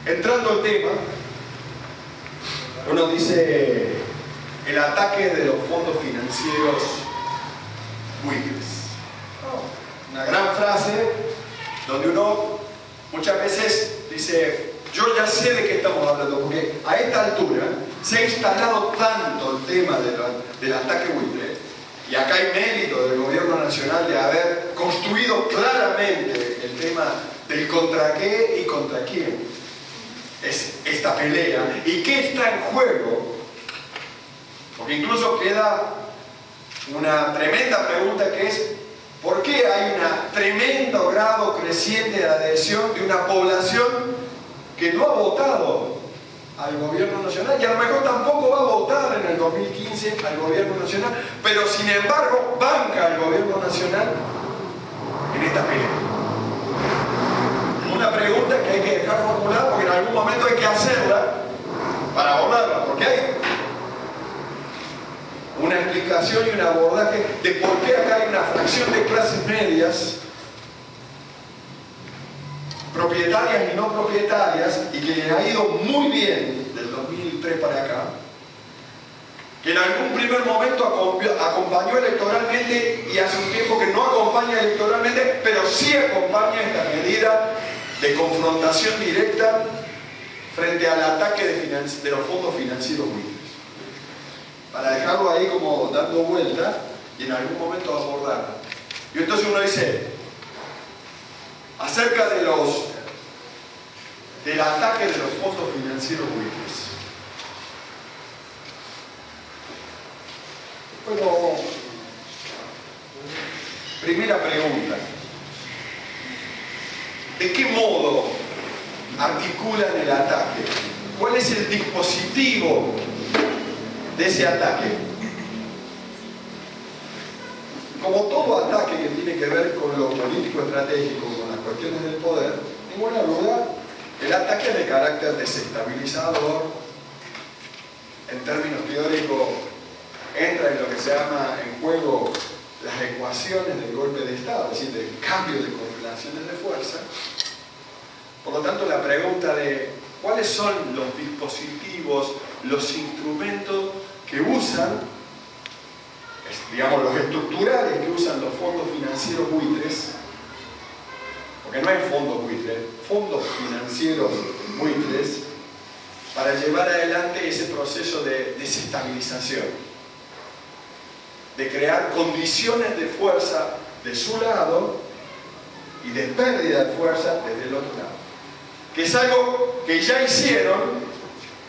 Entrando al tema, uno dice el ataque de los fondos financieros buitres. Una gran frase donde uno muchas veces dice, yo ya sé de qué estamos hablando, porque a esta altura se ha instalado tanto el tema del ataque buitre, y acá hay mérito del gobierno nacional de haber construido claramente el tema del contra qué y contra quién es esta pelea y qué está en juego, porque incluso queda una tremenda pregunta que es ¿por qué hay un tremendo grado creciente de adhesión de una población que no ha votado al gobierno nacional y a lo mejor tampoco va a votar en el 2015 al gobierno nacional, pero sin embargo banca al gobierno nacional en esta pelea? Una pregunta que hay que dejar formulada porque en algún momento hay que hacerla para abordarla, porque hay una explicación y un abordaje de por qué acá hay una fracción de clases medias, propietarias y no propietarias, y que le ha ido muy bien del 2003 para acá, que en algún primer momento acompañó electoralmente y hace un tiempo que no acompaña electoralmente, pero sí acompaña esta medida de confrontación directa frente al ataque de los fondos financieros buitres. Para dejarlo ahí como dando vuelta y en algún momento abordarlo. Y entonces uno dice, acerca del ataque de los fondos financieros buitres. Bueno, primera pregunta. ¿De qué modo articulan el ataque? ¿Cuál es el dispositivo de ese ataque? Como todo ataque que tiene que ver con lo político estratégico, con las cuestiones del poder, ninguna duda, el ataque es de carácter desestabilizador. En términos teóricos, entra en lo que se llama en juego las ecuaciones del golpe de Estado, es decir, del cambio de correlaciones de fuerza. Por lo tanto, la pregunta de cuáles son los dispositivos, los instrumentos que usan, digamos, los estructurales que usan los fondos financieros buitres, porque no hay fondos buitres, fondos financieros buitres, para llevar adelante ese proceso de desestabilización, de crear condiciones de fuerza de su lado y de pérdida de fuerza desde el otro lado. Que es algo que ya hicieron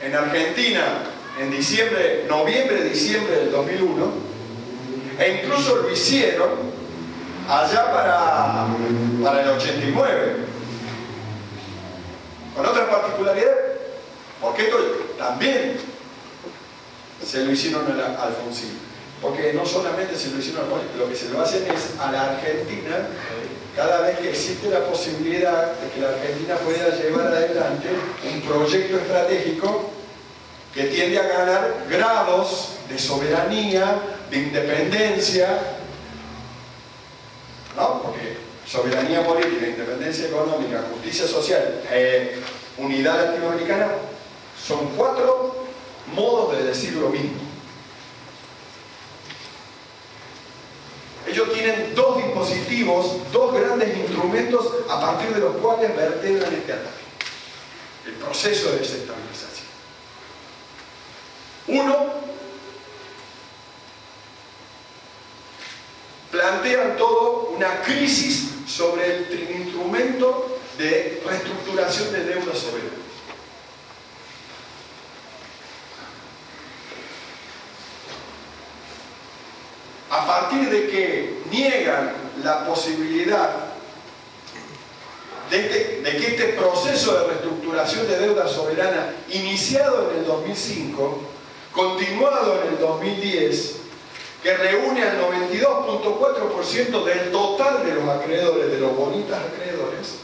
en Argentina en noviembre-diciembre del 2001, e incluso lo hicieron allá para el 89, con otra particularidad, porque esto también se lo hicieron a Alfonsín. Porque no solamente se lo hicieron, lo que se lo hacen es a la Argentina, cada vez que existe la posibilidad de que la Argentina pueda llevar adelante un proyecto estratégico que tiende a ganar grados de soberanía, de independencia, ¿no? Porque soberanía política, independencia económica, justicia social, unidad latinoamericana, son 4 modos de decir lo mismo. Ellos tienen 2 dispositivos, 2 grandes instrumentos a partir de los cuales vertebran este ataque. El proceso de desestabilización. Uno, plantean todo una crisis sobre el instrumento de reestructuración de deuda soberana. A partir de que niegan la posibilidad de que este proceso de reestructuración de deuda soberana, iniciado en el 2005, continuado en el 2010, que reúne al 92.4% del total de los acreedores, de los bonitas acreedores,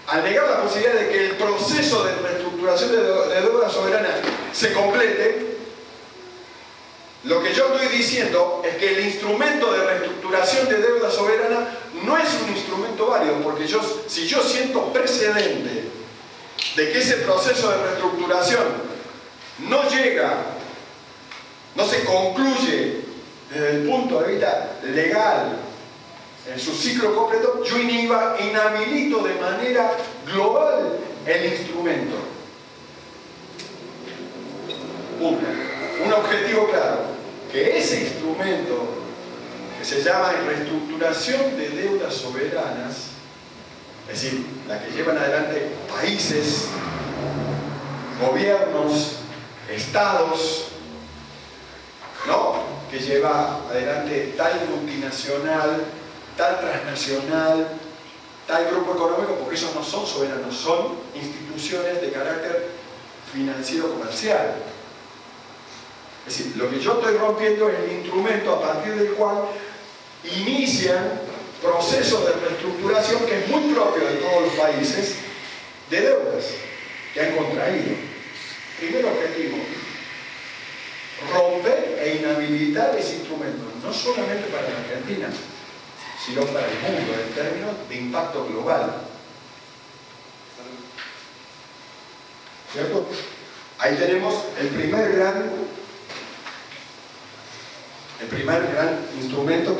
al negar la posibilidad de que el proceso de reestructuración de deuda soberana se complete, lo que yo estoy diciendo es que el instrumento de reestructuración de deuda soberana no es un instrumento válido, porque si yo siento precedente de que ese proceso de reestructuración no llega, no se concluye desde el punto de vista legal en su ciclo completo, yo inhabilito de manera global el instrumento. Punto. Un objetivo claro, que ese instrumento que se llama reestructuración de deudas soberanas, es decir, la que llevan adelante países, gobiernos, estados, ¿no?, que lleva adelante tal multinacional, tal transnacional, tal grupo económico, porque esos no son soberanos, son instituciones de carácter financiero comercial. Es decir, lo que yo estoy rompiendo es el instrumento a partir del cual inician procesos de reestructuración que es muy propio de todos los países, de deudas que han contraído. Primer objetivo, romper e inhabilitar ese instrumento, no solamente para la Argentina, sino para el mundo en términos de impacto global. ¿Cierto? Ahí tenemos el primer gran instrumento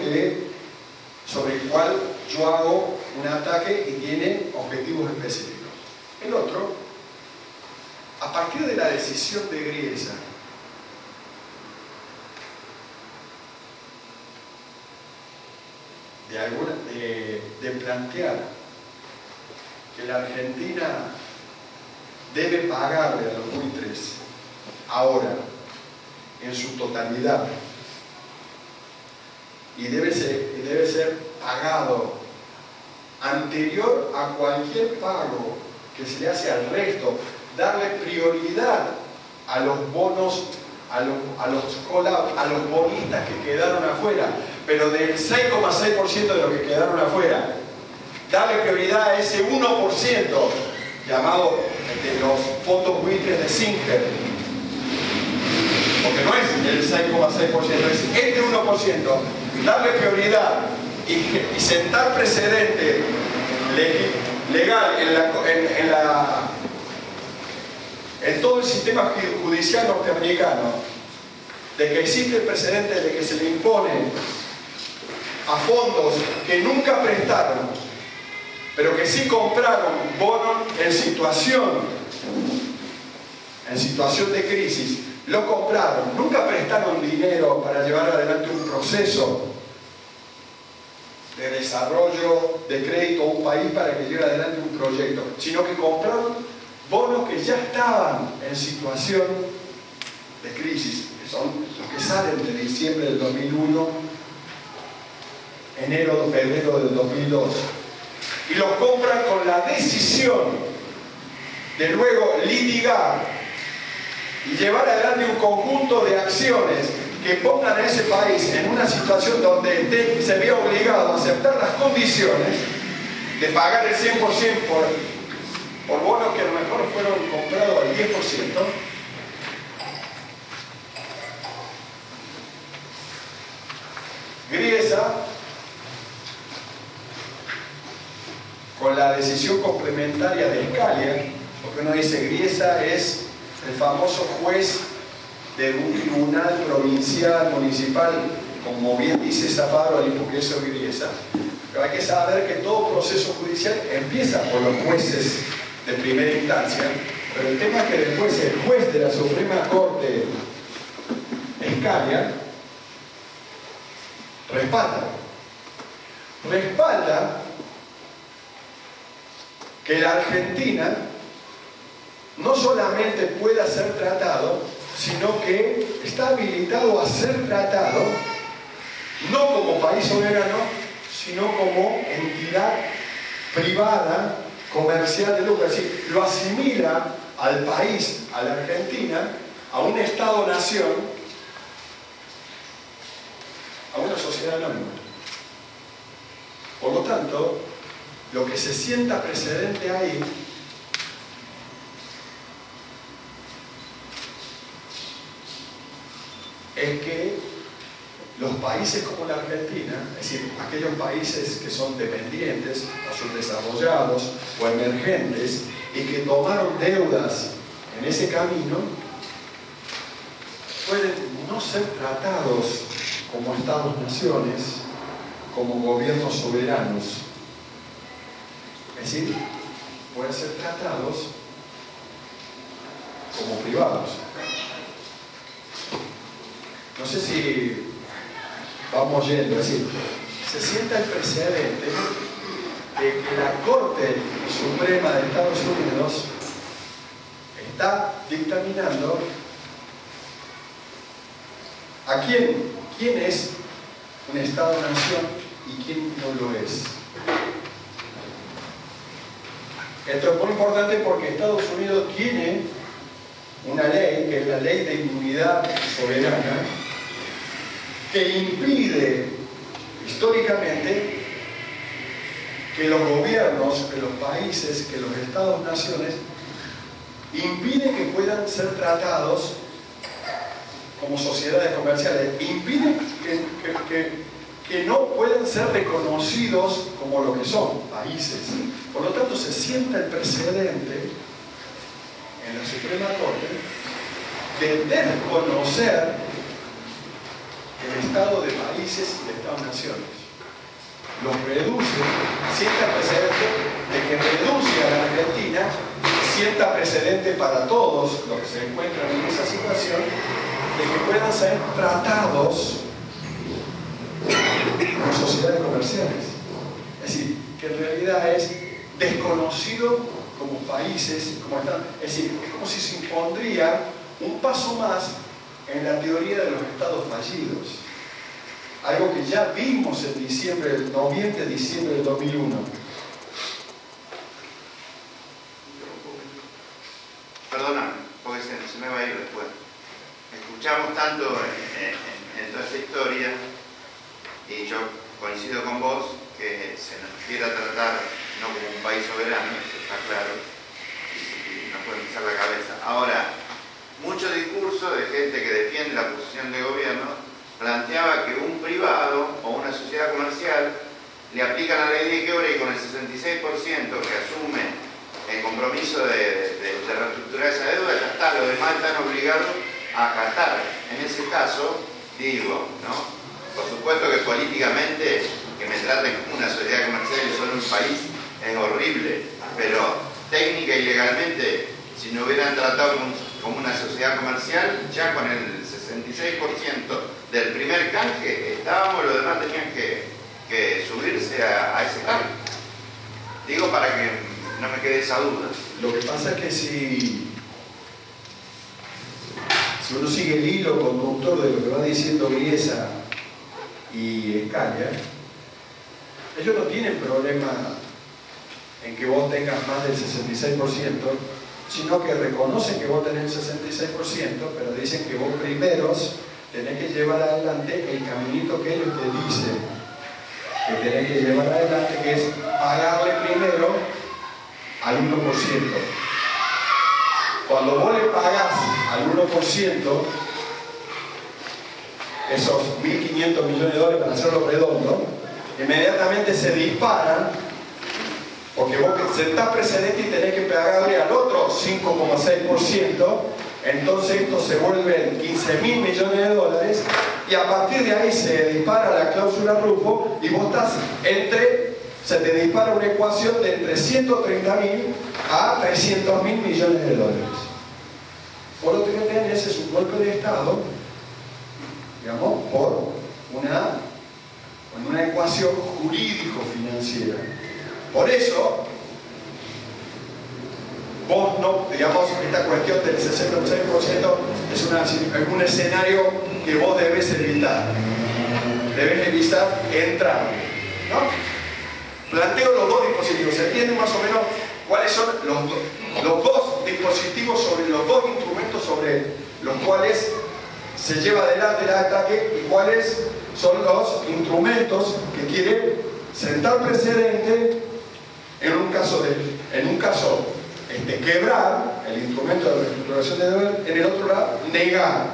sobre el cual yo hago un ataque y tiene objetivos específicos. El otro, a partir de la decisión de Griesa, de plantear que la Argentina debe pagarle a los buitres ahora en su totalidad y debe ser pagado anterior a cualquier pago que se le hace al resto, darle prioridad a los bonos, a los bonistas que quedaron afuera, pero del 6,6% de los que quedaron afuera, darle prioridad a ese 1% llamado de los fondos buitres de Singer, porque no es el 6,6%, es este 1%, darle prioridad y sentar precedente legal en todo el sistema judicial norteamericano, de que existe el precedente de que se le impone a fondos que nunca prestaron, pero que sí compraron bonos en situación de crisis, lo compraron, nunca prestaron dinero para llevar adelante un proceso de desarrollo de crédito a un país para que lleve adelante un proyecto, sino que compraron bonos que ya estaban en situación de crisis, que son los que salen de diciembre del 2001, enero o febrero del 2002, y los compran con la decisión de luego litigar y llevar adelante un conjunto de acciones que pongan a ese país en una situación donde se vea obligado a aceptar las condiciones de pagar el 100% por bonos que a lo mejor fueron comprados al 10%. Griesa, con la decisión complementaria de Scalia, porque uno dice Griesa es el famoso juez de un tribunal provincial, municipal, como bien dice Zafaro, el porque Griesa, pero hay que saber que todo proceso judicial empieza por los jueces de primera instancia, pero el tema es que después el juez de la Suprema Corte, Scalia, respalda que la Argentina no solamente pueda ser tratado, sino que está habilitado a ser tratado no como país soberano, sino como entidad privada, comercial de lucro. Es decir, lo asimila al país, a la Argentina, a un Estado-nación, a una sociedad anónima. Por lo tanto, lo que se sienta precedente ahí es que los países como la Argentina, es decir, aquellos países que son dependientes o subdesarrollados o emergentes, y que tomaron deudas en ese camino, pueden no ser tratados como Estados-naciones, como gobiernos soberanos. Es decir, pueden ser tratados como privados. No sé si vamos yendo, es decir, se sienta el precedente de que la Corte Suprema de Estados Unidos está dictaminando a quién es un Estado-nación y quién no lo es. Esto es muy importante porque Estados Unidos tiene una ley, que es la Ley de Inmunidad Soberana, que impide históricamente que los gobiernos, que los países, que los Estados-naciones impiden que puedan ser tratados como sociedades comerciales, impiden que no puedan ser reconocidos como lo que son, países. Por lo tanto, se sienta el precedente en la Suprema Corte de desconocer el estado de países y de Estados-naciones. Los reduce, sienta el precedente de que reduce a la Argentina, sienta precedente para todos los que se encuentran en esa situación, de que puedan ser tratados como sociedades comerciales. Es decir, que en realidad es desconocido como países, como están. Es decir, es como si se impondría un paso más en la teoría de los estados fallidos. Algo que ya vimos en noviembre, diciembre del 2001. Perdóname, porque se me va a ir después. Escuchamos tanto en toda esta historia, y yo coincido con vos, que se nos quiera tratar no como un país soberano, eso está claro, y nos puede pisar la cabeza. Ahora, mucho discurso de gente que defiende la posición de gobierno planteaba que un privado o una sociedad comercial le aplican la ley de quiebra y con el 66% que asume el compromiso de reestructurar esa deuda, ya está, los demás están obligados a acatar. En ese caso, digo, ¿no? Por supuesto que políticamente que me traten como una sociedad comercial y solo un país es horrible, pero técnica y legalmente, si no hubieran tratado como una sociedad comercial, ya con el 66% del primer canje estábamos, los demás tenían que subirse a ese canje. Digo para que no me quede esa duda. Lo que pasa es que si uno sigue el hilo conductor de lo que va diciendo Griesa y Escalia, ellos no tienen problema en que vos tengas más del 66%, sino que reconocen que vos tenés el 66%, pero dicen que vos primeros tenés que llevar adelante el caminito que ellos te dicen que tenés que llevar adelante, que es pagarle primero al 1%. Cuando vos le pagás al 1%, esos 1.500 millones de dólares, para hacerlo redondo, inmediatamente se disparan, porque vos sentás precedente y tenés que pagarle al otro 5,6%, entonces esto se vuelve 15.000 millones de dólares, y a partir de ahí se dispara la cláusula Rufo, y vos estás se te dispara una ecuación de entre 130.000 a 300.000 millones de dólares. Por lo que tenés es un golpe de Estado, digamos, por una ecuación jurídico-financiera. Por eso, vos no, digamos, esta cuestión del 66% es un escenario que vos debes evitar. Debes evitar entrar, ¿no? Planteo los dos dispositivos. ¿Se entiende más o menos cuáles son los dos dispositivos, sobre los dos instrumentos sobre los cuales se lleva adelante el ataque y cuáles son los instrumentos que quieren sentar precedente en un caso quebrar el instrumento de reestructuración de deuda, en el otro lado negar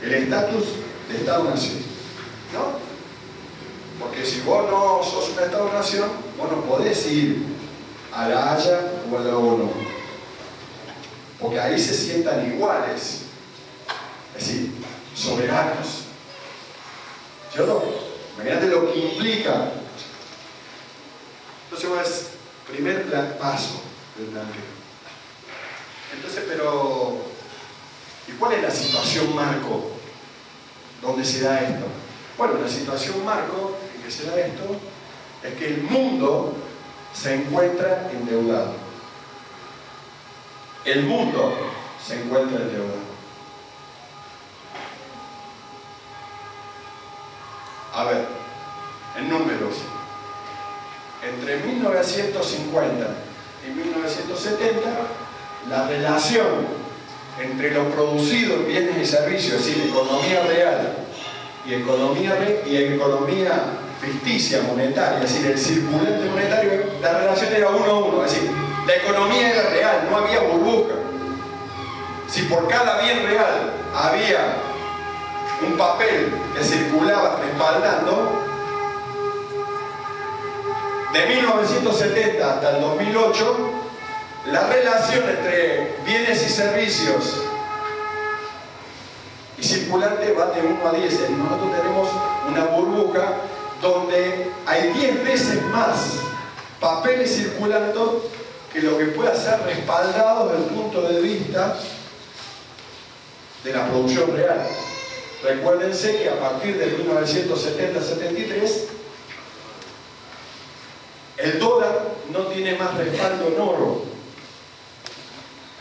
el estatus de Estado-nación, ¿no? Porque si vos no sos un Estado-nación, vos no podés ir a la Haya o a la ONU. porque ahí se sientan iguales, es decir, soberanos. ¿Yo no? Imagínate lo que implica. Entonces, es primer paso del blanqueo. Entonces, pero, ¿y cuál es la situación marco donde se da esto? Bueno, la situación marco en que se da esto es que el mundo se encuentra endeudado. El mundo se encuentra endeudado. A ver, en números, entre 1950 y 1970, la relación entre lo producido en bienes y servicios, es decir, economía real y economía ficticia monetaria, es decir, el circulante monetario, la relación era 1 a 1, es decir, la economía era real, no había burbuja. Si por cada bien real había un papel que circulaba respaldando, de 1970 hasta el 2008, la relación entre bienes y servicios y circulante va de 1 a 10. Nosotros tenemos una burbuja donde hay 10 veces más papeles circulando que lo que pueda ser respaldado desde el punto de vista de la producción real. Recuérdense que a partir de 1970-73 el dólar no tiene más respaldo en oro.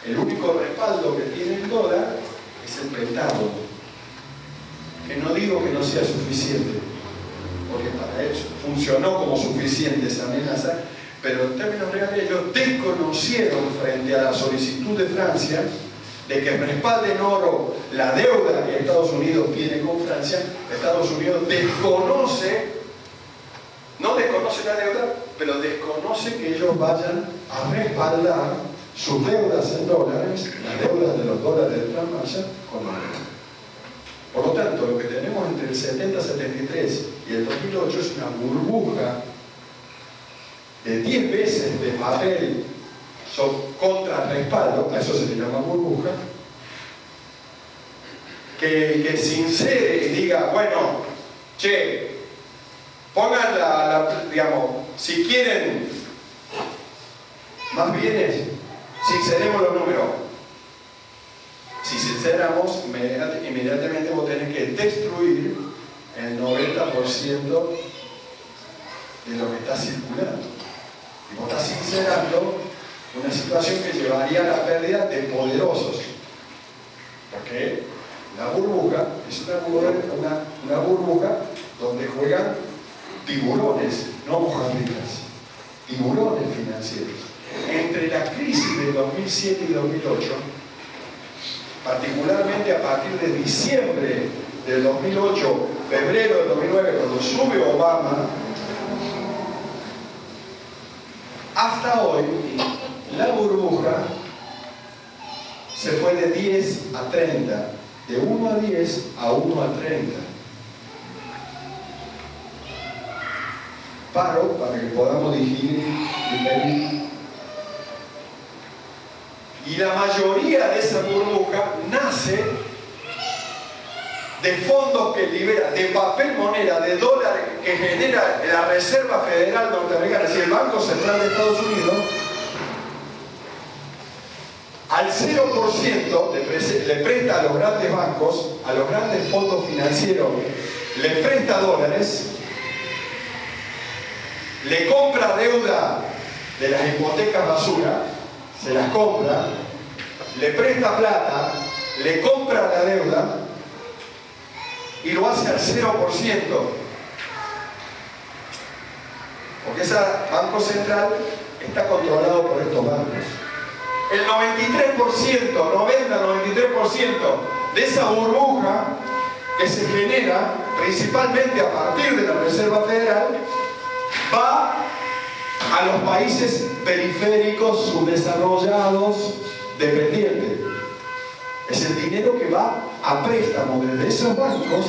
El único respaldo que tiene el dólar es el Pentágono. Que no digo que no sea suficiente, porque para eso funcionó como suficiente esa amenaza, pero en términos reales ellos desconocieron frente a la solicitud de Francia de que respalde en oro la deuda que Estados Unidos tiene con Francia. Estados Unidos no desconoce la deuda, pero desconoce que ellos vayan a respaldar sus deudas en dólares, las deudas de los dólares de Transmassa, con oro. Por lo tanto, lo que tenemos entre el 70-73 y el 2008 es una burbuja de 10 veces de papel contra respaldo, a eso se le llama burbuja, que se insere y diga, bueno, che, pongan digamos, si quieren más bienes, sinceremos los números. Si sinceramos, inmediatamente vos tenés que destruir el 90% de lo que está circulando. Y vos estás sincerando una situación que llevaría a la pérdida de poderosos. Porque la burbuja es una burbuja donde juegan tiburones, no mojarritas, tiburones financieros. Entre la crisis de 2007 y 2008, particularmente a partir de diciembre del 2008, febrero del 2009, cuando sube Obama, hasta hoy, la burbuja se fue de 10 a 30, de 1 a 10 a 1 a 30. Paro para que podamos digerir. Y la mayoría de esa burbuja nace de fondos que libera, de papel moneda, de dólar que genera la Reserva Federal Norteamericana, es decir, el Banco Central de Estados Unidos, al 0% le presta a los grandes bancos, a los grandes fondos financieros, le presta dólares, le compra deuda de las hipotecas basura, se las compra, le presta plata, le compra la deuda y lo hace al 0%. Porque ese Banco Central está controlado por estos bancos. El 93%, 90-93% de esa burbuja que se genera principalmente a partir de la Reserva Federal va a los países periféricos, subdesarrollados, dependientes. Es el dinero que va a préstamo desde esos bancos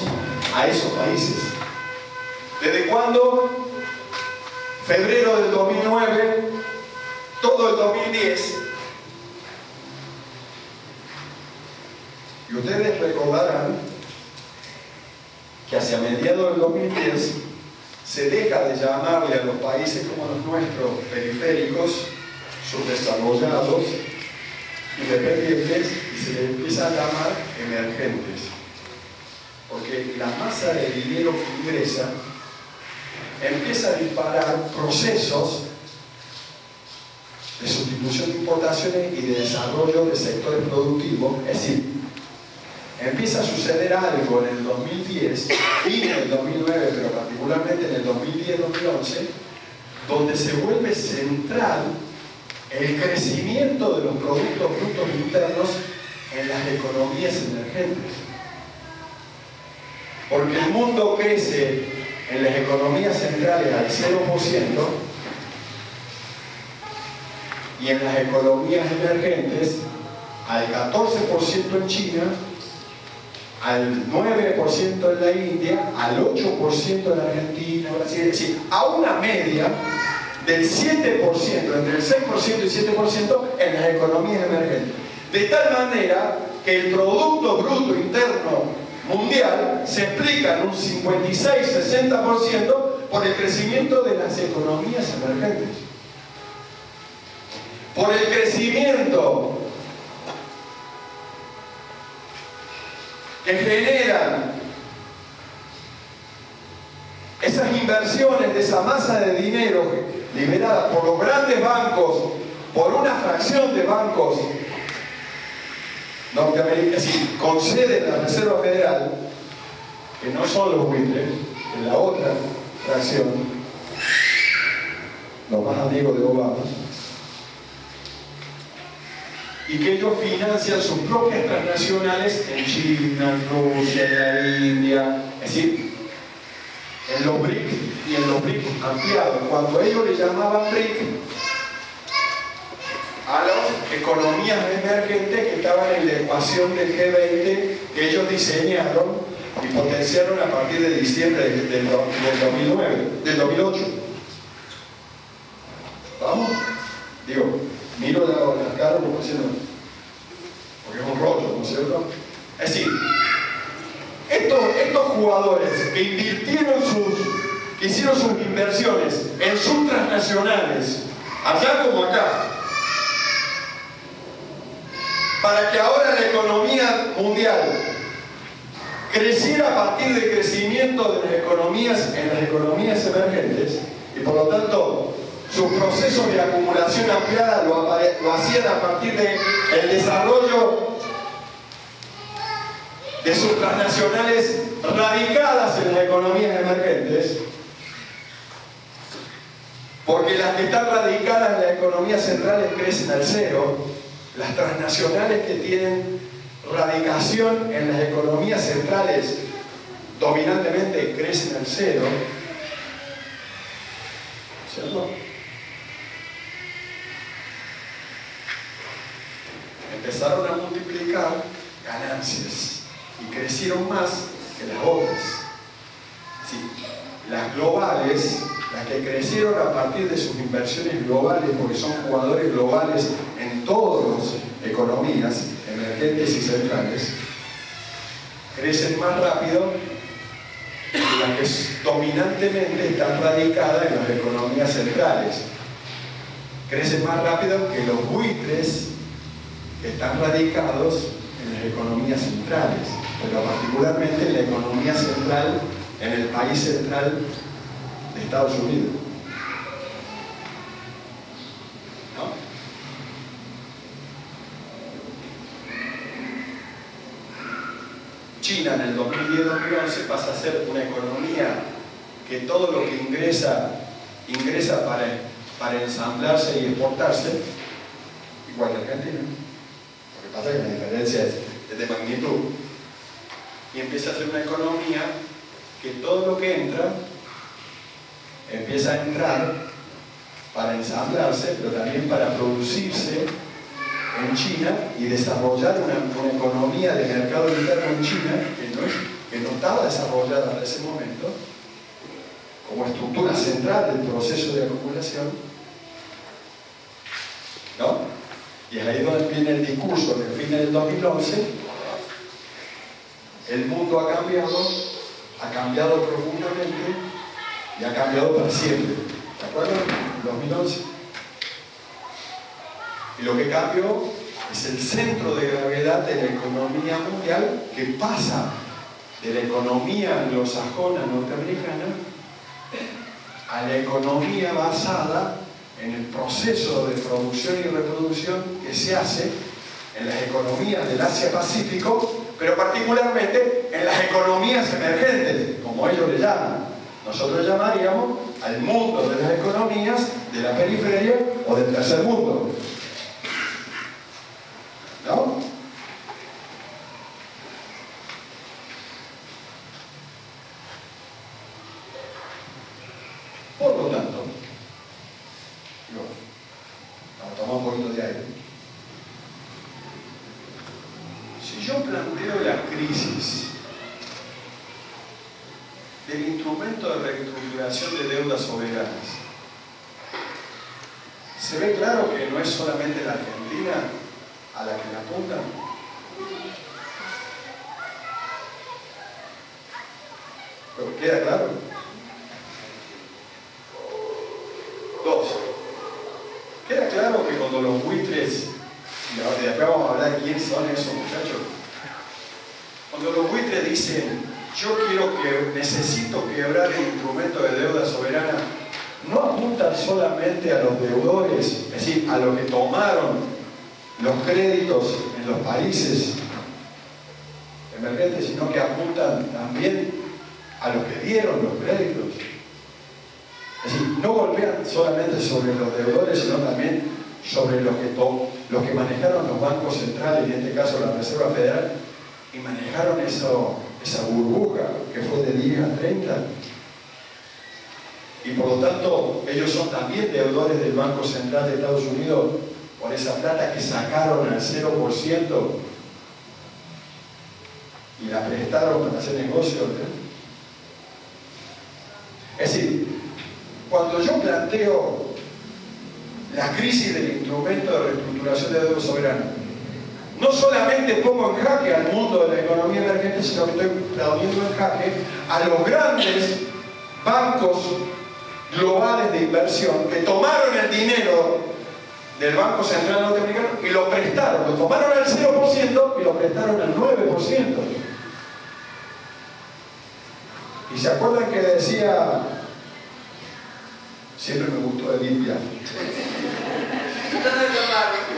a esos países. ¿Desde cuándo? Febrero del 2009, todo el 2010, Y ustedes recordarán que hacia mediados del 2010 se deja de llamarle a los países como los nuestros periféricos, subdesarrollados, independientes, y se les empieza a llamar emergentes. Porque la masa de dinero que ingresa empieza a disparar procesos de sustitución de importaciones y de desarrollo de sectores productivos. Es decir, empieza a suceder algo en el 2010 y en el 2009, pero particularmente en el 2010-2011, donde se vuelve central el crecimiento de los productos brutos internos en las economías emergentes. Porque el mundo crece en las economías centrales al 0% y en las economías emergentes al 14% en China, al 9% en la India, al 8% en Argentina, Brasil, es decir, a una media del 7%, entre el 6% y 7% en las economías emergentes. De tal manera que el Producto Bruto Interno Mundial se explica en un 56-60% por el crecimiento de las economías emergentes. Por el crecimiento que generan esas inversiones de esa masa de dinero liberada por los grandes bancos, por una fracción de bancos norteamericanos, es decir, con sede en la Reserva Federal, que no son los buitres, en la otra fracción, los más amigos de Obama, y que ellos financian sus propias transnacionales en China, en Rusia, en la India, es decir, en los BRIC y en los BRIC ampliados. Cuando ellos le llamaban BRIC a las economías emergentes que estaban en la ecuación del G20 que ellos diseñaron y potenciaron a partir de diciembre del 2008. ¿Vamos? Digo, miro la cara como diciendo, porque es un rollo, ¿no es cierto? Es decir, estos jugadores que que hicieron sus inversiones en sus transnacionales, allá como acá, para que ahora la economía mundial creciera a partir del crecimiento de las economías en las economías emergentes, y por lo tanto sus procesos de acumulación ampliada lo hacían a partir del desarrollo de sus transnacionales radicadas en las economías emergentes, porque las que están radicadas en las economías centrales crecen al cero. Las transnacionales que tienen radicación en las economías centrales dominantemente crecen al cero, ¿cierto? Empezaron a multiplicar ganancias y crecieron más que las otras. Sí, las globales, las que crecieron a partir de sus inversiones globales, porque son jugadores globales en todas las economías emergentes y centrales, crecen más rápido que las que dominantemente están radicadas en las economías centrales. Crecen más rápido que los buitres que están radicados en las economías centrales, pero particularmente en la economía central, en el país central de Estados Unidos. ¿No? China en el 2010-2011 pasa a ser una economía que todo lo que ingresa para ensamblarse y exportarse, igual que Argentina. Lo que pasa es que la diferencia es de magnitud. Y empieza a ser una economía que todo lo que entra empieza a entrar para ensamblarse, pero también para producirse en China y desarrollar una economía de mercado interno en China que no estaba desarrollada hasta ese momento como estructura central del proceso de acumulación, ¿no? Y es ahí donde viene el discurso del fin del 2011 el mundo ha cambiado profundamente y ha cambiado para siempre. ¿De acuerdo? 2011. Y lo que cambió es el centro de gravedad de la economía mundial, que pasa de la economía anglosajona norteamericana a la economía basada en el proceso de producción y reproducción que se hace en las economías del Asia-Pacífico, pero particularmente en las economías emergentes, como ellos le llaman. Nosotros llamaríamos al mundo de las economías de la periferia o del tercer mundo. ¿No? Por lo tanto, vamos a tomar un poquito de aire. Si yo planteo la crisis del instrumento de reestructuración de deudas soberanas, se ve claro que no es solamente la Argentina a la que le apuntan. ¿Pero queda claro? 2. Queda claro que cuando los buitres, y después vamos a hablar de quiénes son esos muchachos, cuando los buitres dicen necesito quebrar el instrumento de deuda soberana, no apuntan solamente a los deudores, es decir, a los que tomaron los créditos en los países emergentes, sino que apuntan también a los que dieron los créditos. Es decir, no golpean solamente sobre los deudores, sino también sobre los que manejaron los bancos centrales, y en este caso la Reserva Federal, y manejaron esa burbuja que fue de 10 a 30. Y por lo tanto, ellos son también deudores del Banco Central de Estados Unidos por esa plata que sacaron al 0% y la prestaron para hacer negocios. Es decir, cuando yo planteo la crisis del instrumento de reestructuración de deuda soberana, no solamente pongo en jaque al mundo de la economía emergente, sino que estoy poniendo en jaque a los grandes bancos globales de inversión que tomaron el dinero del Banco Central norteamericano y lo prestaron, lo tomaron al 0% y lo prestaron al 9%. ¿Y se acuerdan que decía, siempre me gustó Edith Piaf,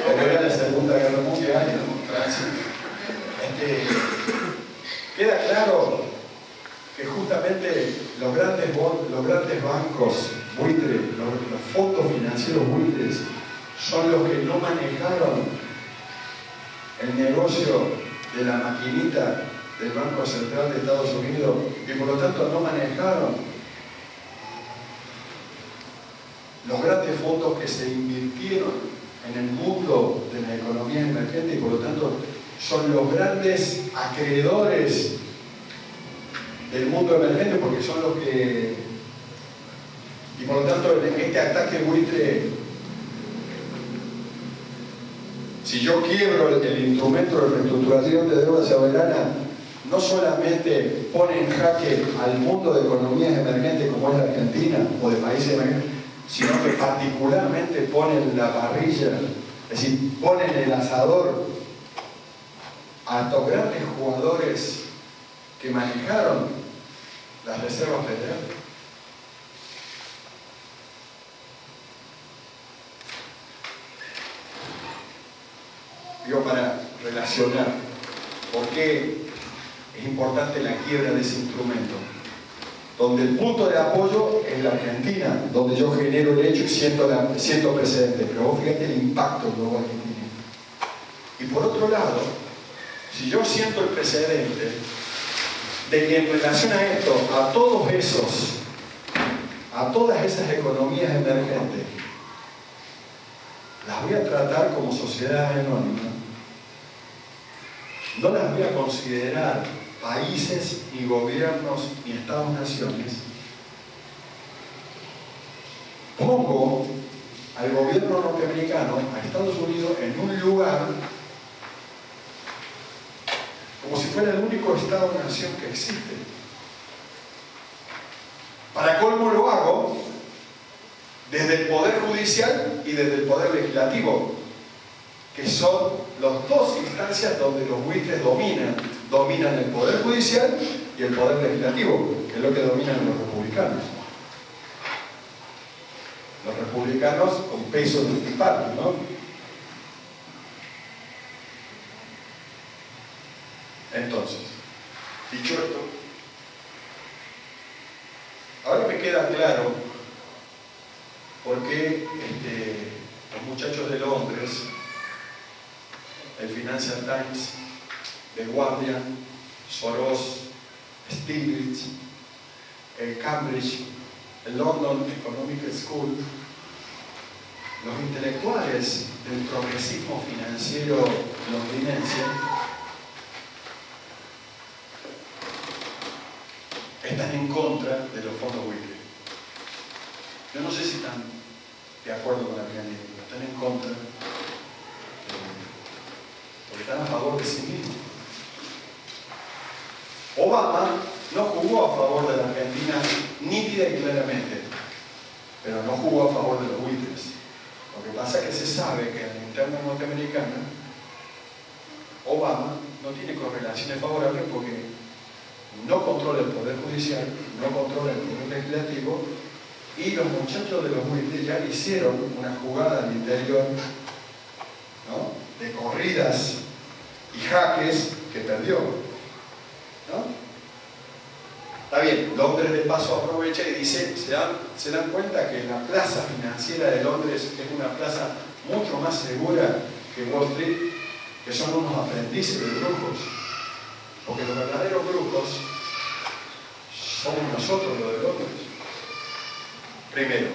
porque era la Segunda Guerra Mundial en Francia? Queda claro que justamente los grandes bancos buitres, los fondos financieros buitres, son los que no manejaron el negocio de la maquinita del Banco Central de Estados Unidos y por lo tanto no manejaron los grandes fondos que se invirtieron en el mundo de la economía emergente y por lo tanto son los grandes acreedores del mundo emergente porque son los que... Y por lo tanto este ataque buitre, si yo quiebro el instrumento de reestructuración de deuda soberana, no solamente pone en jaque al mundo de economías emergentes como es la Argentina o de países emergentes, sino que particularmente pone en la parrilla, es decir, pone en el asador a estos grandes jugadores que manejaron las reservas federales. Digo, para relacionar por qué es importante la quiebra de ese instrumento, donde el punto de apoyo es la Argentina, donde yo genero el hecho y siento precedente, pero vos fíjate el impacto luego que tiene. Y por otro lado, si yo siento el precedente de que en relación a esto, a todas esas economías emergentes, las voy a tratar como sociedades anónimas, no las voy a considerar países y gobiernos y estados-naciones, pongo al gobierno norteamericano, a Estados Unidos, en un lugar como si fuera el único Estado-nación que existe. Para colmo lo hago desde el Poder Judicial y desde el Poder Legislativo, que son las dos instancias donde los buitres dominan el Poder Judicial y el Poder Legislativo, que es lo que dominan los republicanos. Los republicanos con peso multiparty, ¿no? Entonces, dicho esto, ahora me queda claro por qué los muchachos de Londres, el Financial Times, The Guardian, Soros, Stiglitz, el Cambridge, el London Economic School, los intelectuales del progresismo financiero londinense están en contra de los fondos buitres. Yo no sé si están de acuerdo con la realidad, pero están en contra, porque están a favor de sí mismos. Obama no jugó a favor de la Argentina nítida y claramente, pero no jugó a favor de los buitres. Lo que pasa es que se sabe que en la interna norteamericana Obama no tiene correlaciones favorables porque no controla el Poder Judicial, no controla el Poder Legislativo, y los muchachos de los buitres ya hicieron una jugada al interior, ¿no?, de corridas y jaques que perdió, ¿no? Está bien, Londres de paso aprovecha y dice, se dan cuenta que la plaza financiera de Londres es una plaza mucho más segura que Wall Street, que son unos aprendices de brujos, porque los verdaderos brujos somos nosotros los de Londres. Primero,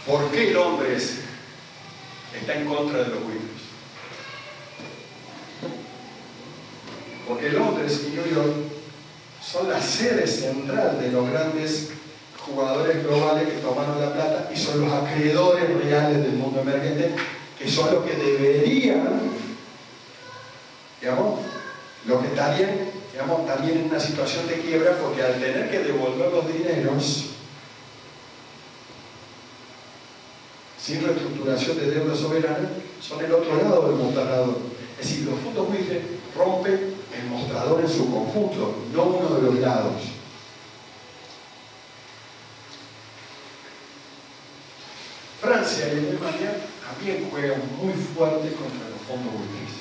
¿por qué Londres está en contra de los buitres? Porque Londres y New York son la sede central de los grandes jugadores globales que tomaron la plata y son los acreedores reales del mundo emergente, que son los que deberían, digamos, los que estarían, digamos, también en una situación de quiebra, porque al tener que devolver los dineros sin reestructuración de deuda soberana, son el otro lado del mostrador. Es decir, los fondos buitres rompen el mostrador en su conjunto, no uno de los lados. Francia y Alemania también juegan muy fuerte contra los fondos buitres.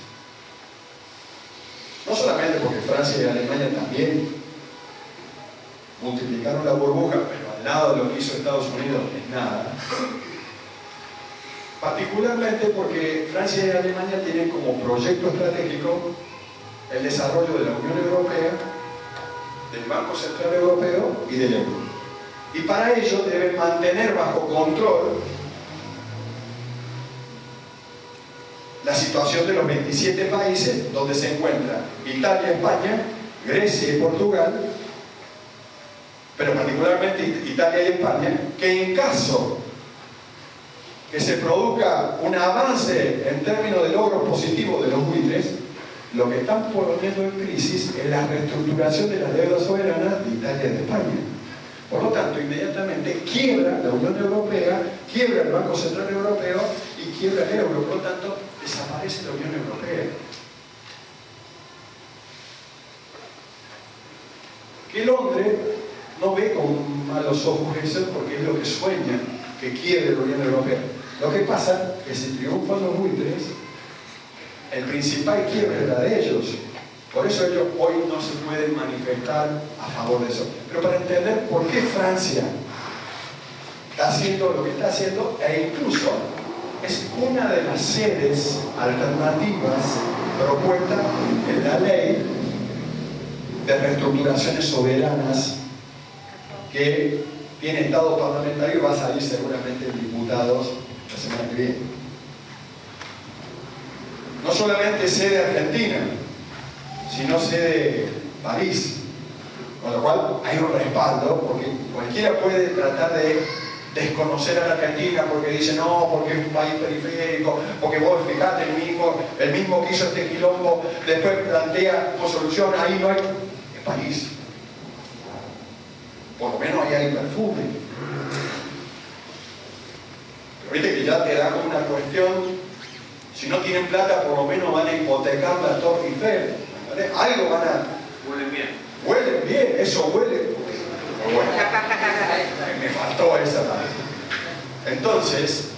No solamente porque Francia y Alemania también multiplicaron la burbuja, pero al lado de lo que hizo Estados Unidos es nada. Particularmente porque Francia y Alemania tienen como proyecto estratégico el desarrollo de la Unión Europea, del Banco Central Europeo y del euro. Y para ello deben mantener bajo control la situación de los 27 países donde se encuentran Italia, España, Grecia y Portugal, pero particularmente Italia y España, que en caso que se produzca un avance en términos de logros positivos de los buitres, lo que están poniendo en crisis es la reestructuración de la deuda soberana de Italia y de España. Por lo tanto, inmediatamente quiebra la Unión Europea, quiebra el Banco Central Europeo y quiebra el euro. Por lo tanto, desaparece la Unión Europea. Que Londres no ve con malos ojos eso, porque es lo que sueña, que quiebre la Unión Europea. Lo que pasa es que si triunfan los buitres, el principal quiebre era de ellos. Por eso ellos hoy no se pueden manifestar a favor de eso. Pero para entender por qué Francia está haciendo lo que está haciendo, e incluso es una de las sedes alternativas propuestas en la ley de reestructuraciones soberanas que tiene estado parlamentario y va a salir seguramente en diputados la semana que viene. No solamente sede Argentina, sino sede París, con lo cual hay un respaldo, porque cualquiera puede tratar de desconocer a la Argentina porque dice no, porque es un país periférico, porque vos fijate el mismo que hizo este quilombo, después plantea como solución, ahí no hay país. Por lo menos ahí hay perfume. Pero viste que ya te da como una cuestión, si no tienen plata por lo menos van a hipotecar la Torre Eiffel, ¿vale? Algo van a... Huelen bien. Huelen bien, eso huele. Bueno, me faltó esa parte. Entonces,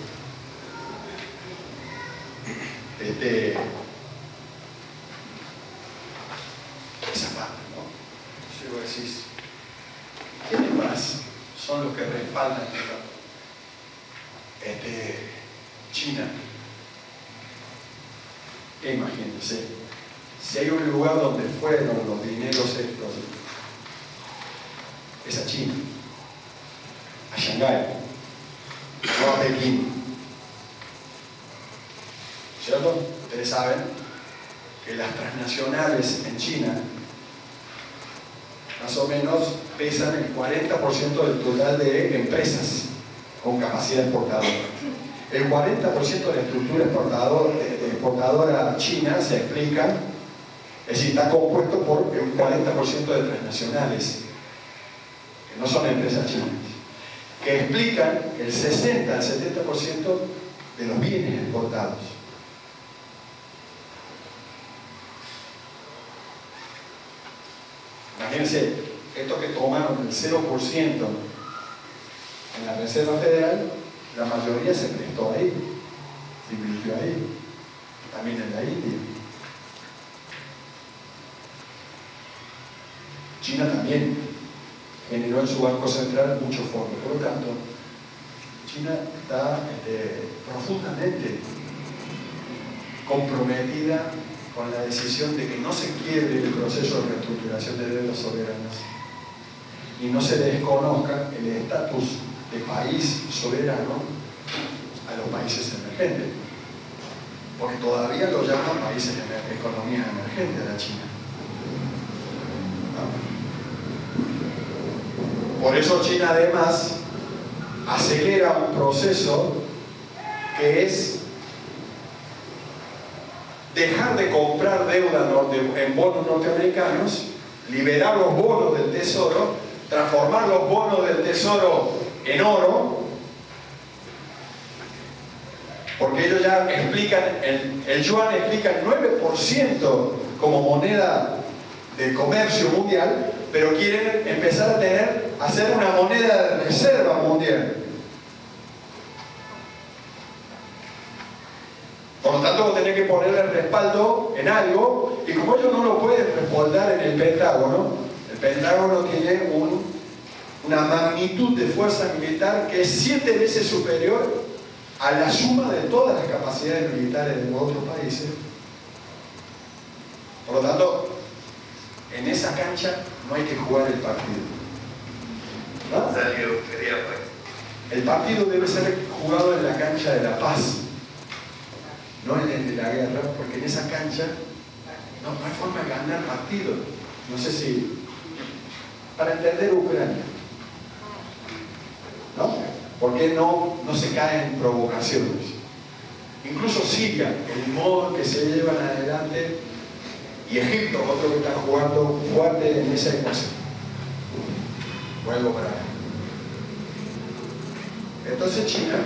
esa parte, ¿no? Si vos decís, ¿quiénes más son los que respaldan China? Imagínense, si hay un lugar donde fueron los dineros estos, es a China, a Shanghái, no a Pekín. ¿Cierto? Ustedes saben que las transnacionales en China más o menos pesan el 40% del total de empresas con capacidad exportadora. El 40% de la estructura exportadora china se explica, es decir, está compuesto por un 40% de transnacionales, que no son empresas chinas, que explican el 60 al 70% de los bienes exportados. Imagínense, esto que tomaron el 0% en la Reserva Federal, la mayoría se prestó ahí, se invirtió ahí, también en la India. China también generó en su Banco Central mucho fondo. Por lo tanto, China está profundamente comprometida con la decisión de que no se quiebre el proceso de reestructuración de deudas soberanas y no se desconozca el estatus de país soberano a los países emergentes, porque todavía lo llaman países de economía emergente a la China. Por eso China además acelera un proceso que es dejar de comprar deuda en bonos norteamericanos, liberar los bonos del tesoro, transformar los bonos del tesoro en oro, porque ellos ya explican, el yuan explica el 9% como moneda de comercio mundial, pero quieren empezar a hacer una moneda de reserva mundial. Por lo tanto, tenés que ponerle respaldo en algo, y como ellos no lo pueden respaldar en el Pentágono tiene una magnitud de fuerza militar que es 7 veces superior a la suma de todas las capacidades militares de los otros países. Por lo tanto, en esa cancha no hay que jugar el partido, ¿no? El partido debe ser jugado en la cancha de la paz, no en el de la guerra, porque en esa cancha no hay forma de ganar partido. No sé si para entender Ucrania, ¿no? ¿Por qué no se caen en provocaciones? Incluso Siria, el modo en que se llevan adelante, y Egipto, otro que está jugando fuerte en esa ecuación. Vuelvo para acá. Entonces China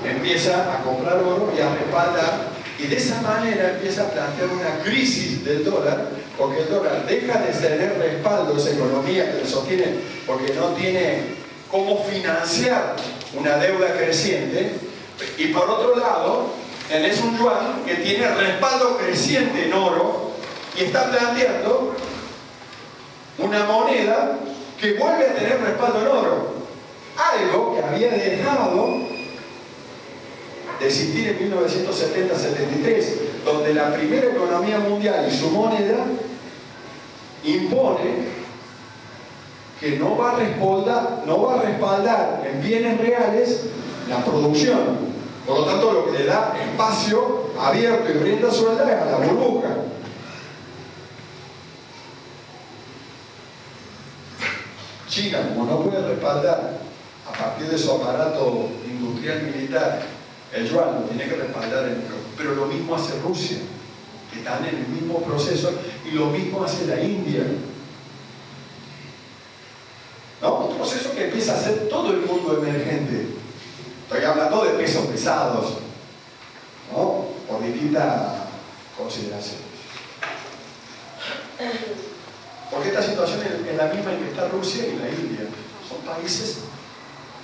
empieza a comprar oro y a respaldar, y de esa manera empieza a plantear una crisis del dólar, porque el dólar deja de tener respaldo, esa economía que lo sostiene, porque no tiene cómo financiar una deuda creciente, y por otro lado tenés un yuan que tiene respaldo creciente en oro y está planteando una moneda que vuelve a tener respaldo en oro, algo que había dejado de existir en 1970-73, donde la primera economía mundial y su moneda impone que no va a respaldar en bienes reales la producción. Por lo tanto, lo que le da espacio abierto y rienda suelta es a la burbuja. China, como no puede respaldar a partir de su aparato industrial militar, el yuan lo tiene que respaldar el euro. Pero lo mismo hace Rusia, que están en el mismo proceso, y lo mismo hace la India. ¿No? Un proceso que empieza a hacer todo el mundo emergente. Estoy hablando de pesos pesados, ¿no? Por distintas consideraciones. Porque esta situación es la misma en que está Rusia y la India. Son países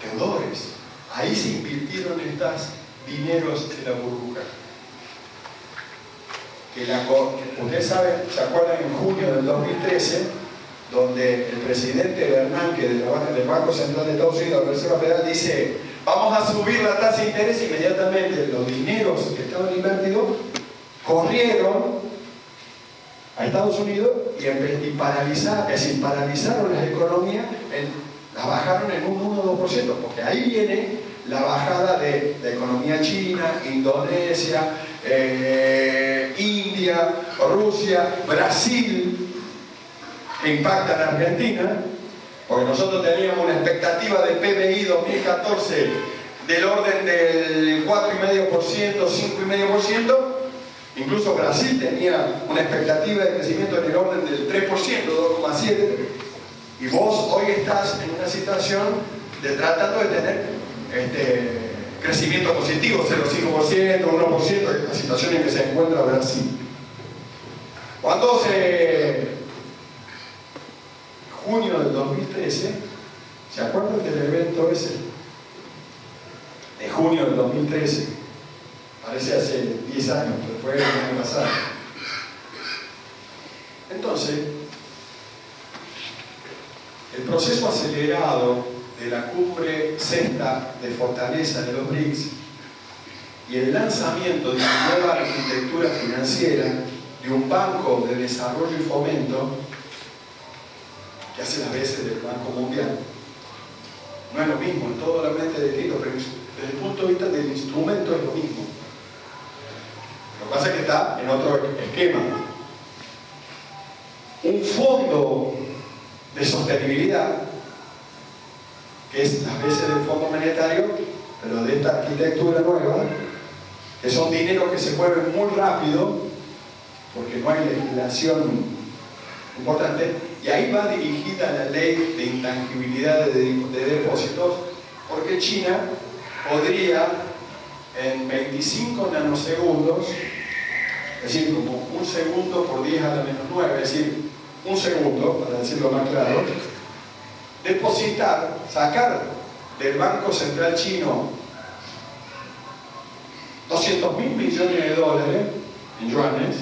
deudores. Ahí se invirtieron estos dineros de la burbuja. Ustedes saben, ¿se acuerdan en junio del 2013? Donde el presidente Bernanke del Banco Central de Estados Unidos, la Reserva Federal, dice: vamos a subir la tasa de interés. Inmediatamente los dineros que estaban invertidos corrieron a Estados Unidos y paralizaron las economías, las bajaron en un 1 o 2%, porque ahí viene la bajada de la economía china, Indonesia, India, Rusia, Brasil, que impacta en Argentina, porque nosotros teníamos una expectativa de PBI 2014 del orden del 4,5%, 5,5%, incluso Brasil tenía una expectativa de crecimiento en el orden del 3%, 2,7%, y vos hoy estás en una situación de tratando de tener crecimiento positivo, 0,5%, 1%, la situación en que se encuentra Brasil. Cuando junio del 2013, ¿se acuerdan del evento ese? De junio del 2013, parece hace 10 años, pero fue el año pasado. Entonces, el proceso acelerado de la cumbre sexta de fortaleza de los BRICS y el lanzamiento de una nueva arquitectura financiera de un banco de desarrollo y fomento que hace las veces del Banco Mundial. No es lo mismo, es totalmente distinto, pero desde el punto de vista del instrumento es lo mismo. Lo que pasa es que está en otro esquema. Un fondo de sostenibilidad, que es las veces del Fondo Monetario, pero de esta arquitectura nueva, que son dineros que se mueven muy rápido, porque no hay legislación importante, y ahí va dirigida la ley de intangibilidad de depósitos, porque China podría en 25 nanosegundos, es decir, como un segundo por 10 a la menos 9, es decir, un segundo, para decirlo más claro, depositar, sacar del Banco Central Chino 200.000 millones de dólares en yuanes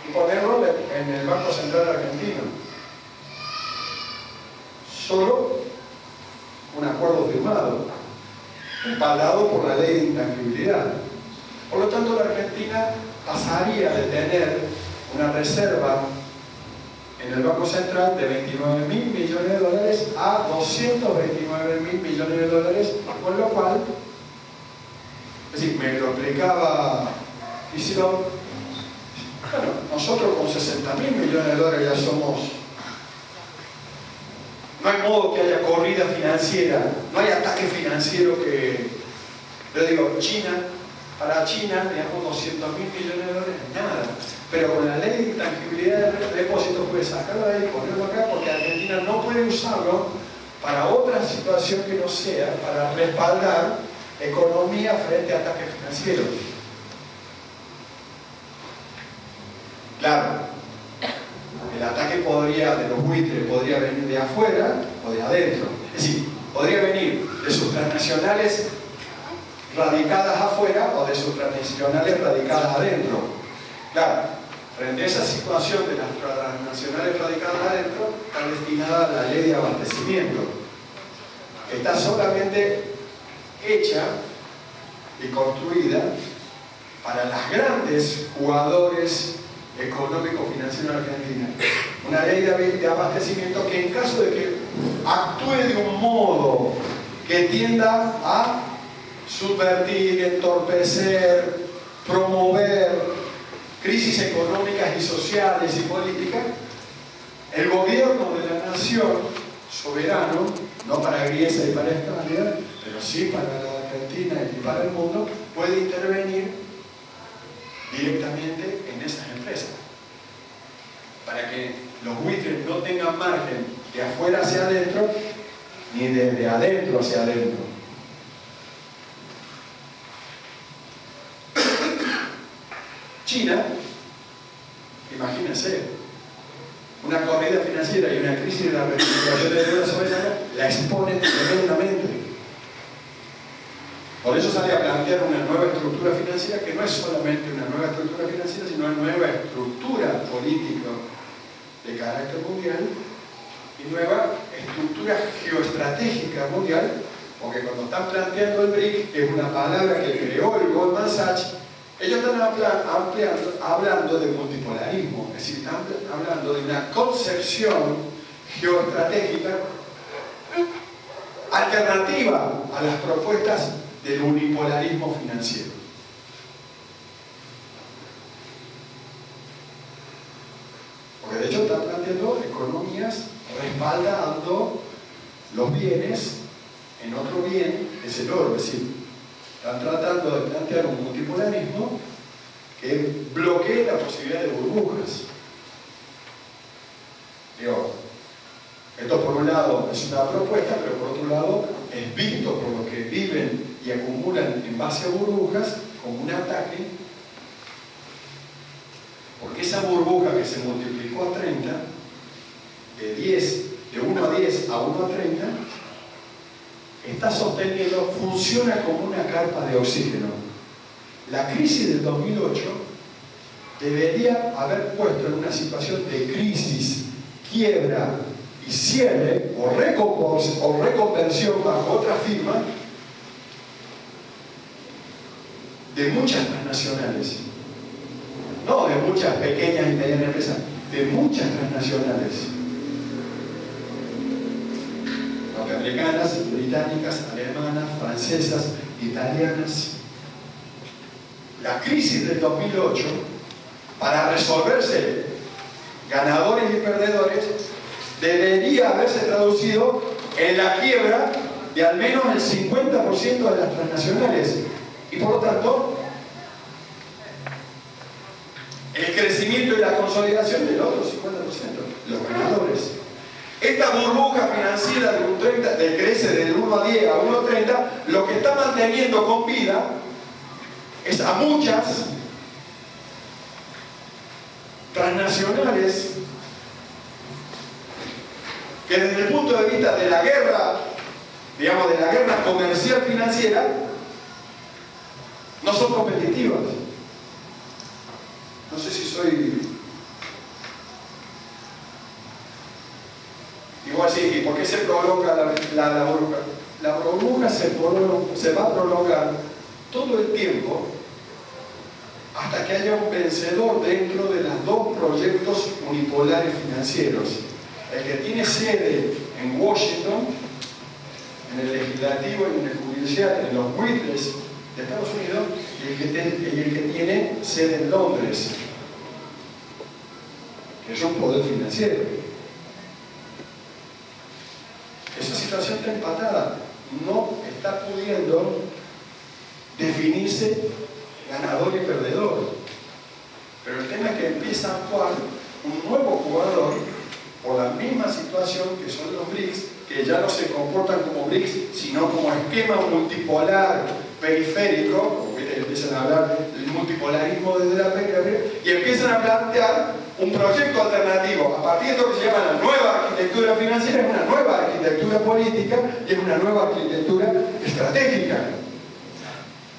y ponerlo en el Banco Central Argentino. Solo un acuerdo firmado, respaldado por la ley de intangibilidad. Por lo tanto, la Argentina pasaría de tener una reserva en el Banco Central de 29.000 millones de dólares a 229.000 millones de dólares, con lo cual, es decir, me lo explicaba Isidro, bueno, nosotros con 60.000 millones de dólares ya somos, no hay modo que haya corrida financiera, no hay ataque financiero que, yo digo, para China, digamos, 200.000 millones de dólares, nada. Pero con la ley de intangibilidad de depósitos puede sacarlo de ahí, ponerlo acá, porque Argentina no puede usarlo para otra situación que no sea para respaldar economía frente a ataques financieros. Claro, el ataque de los buitres podría venir de afuera o de adentro. Es decir, podría venir de sus transnacionales radicadas afuera o de sus transnacionales radicadas adentro. Claro, frente a esa situación de las transnacionales radicadas adentro, está destinada a la ley de abastecimiento, que está solamente hecha y construida para las grandes jugadores económicos financieros argentinos. Una ley de abastecimiento que en caso de que actúe de un modo que tienda a subvertir, entorpecer, promover crisis económicas y sociales y políticas, el gobierno de la nación soberano, no para Grecia y para España, pero sí para la Argentina y para el mundo, puede intervenir directamente en esas empresas. Para que los buitres no tengan margen de afuera hacia adentro, ni de adentro hacia adentro. China, imagínense, una corrida financiera y una crisis de la reestructuración de deuda soberana la expone tremendamente. Por eso sale a plantear una nueva estructura financiera que no es solamente una nueva estructura financiera, sino una nueva estructura política de carácter mundial y nueva estructura geoestratégica mundial, porque cuando están planteando el BRIC, que es una palabra que creó el Goldman Sachs, ellos están hablando de multipolarismo, es decir, están hablando de una concepción geoestratégica alternativa a las propuestas del unipolarismo financiero. Porque de hecho están planteando economías respaldando los bienes en otro bien, que es el oro, es decir, están tratando de plantear un multipolarismo que bloquee la posibilidad de burbujas. Digo, esto por un lado es una propuesta, pero por otro lado es visto por los que viven y acumulan en base a burbujas como un ataque, porque esa burbuja que se multiplicó a 30, de 1 a 10 a 1 a 30, está sosteniendo, funciona como una carpa de oxígeno. La crisis del 2008 debería haber puesto en una situación de crisis, quiebra y cierre o reconversión bajo otra firma de muchas transnacionales, no de muchas pequeñas y medianas empresas, de muchas transnacionales norteamericanas, británicas, alemanas, francesas, italianas. La crisis del 2008, para resolverse ganadores y perdedores, debería haberse traducido en la quiebra de al menos el 50% de las transnacionales y por lo tanto el crecimiento y la consolidación del otro 50%, los ganadores. Esta burbuja financiera de un 30, que crece del 1 a 10 a 1 a 30, lo que está manteniendo con vida es a muchas transnacionales que desde el punto de vista de la guerra, digamos, de la guerra comercial financiera, no son competitivas. No sé si soy... Igual sí, ¿y por qué se prolonga la burbuja? La burbuja se va a prolongar todo el tiempo hasta que haya un vencedor dentro de los dos proyectos unipolares financieros. El que tiene sede en Washington, en el legislativo y en el judicial, en los buitres de Estados Unidos, y el que tiene sede en Londres, que es un poder financiero. Esa situación está empatada, no está pudiendo definirse ganador y perdedor. Pero el tema es que empieza a actuar un nuevo jugador por la misma situación que son los BRICS, que ya no se comportan como BRICS, sino como esquema multipolar periférico, como que empiezan a hablar del multipolarismo desde la periferia, y empiezan a plantear un proyecto alternativo a partir de lo que se llama la nueva arquitectura financiera. Es una nueva arquitectura política y es una nueva arquitectura estratégica.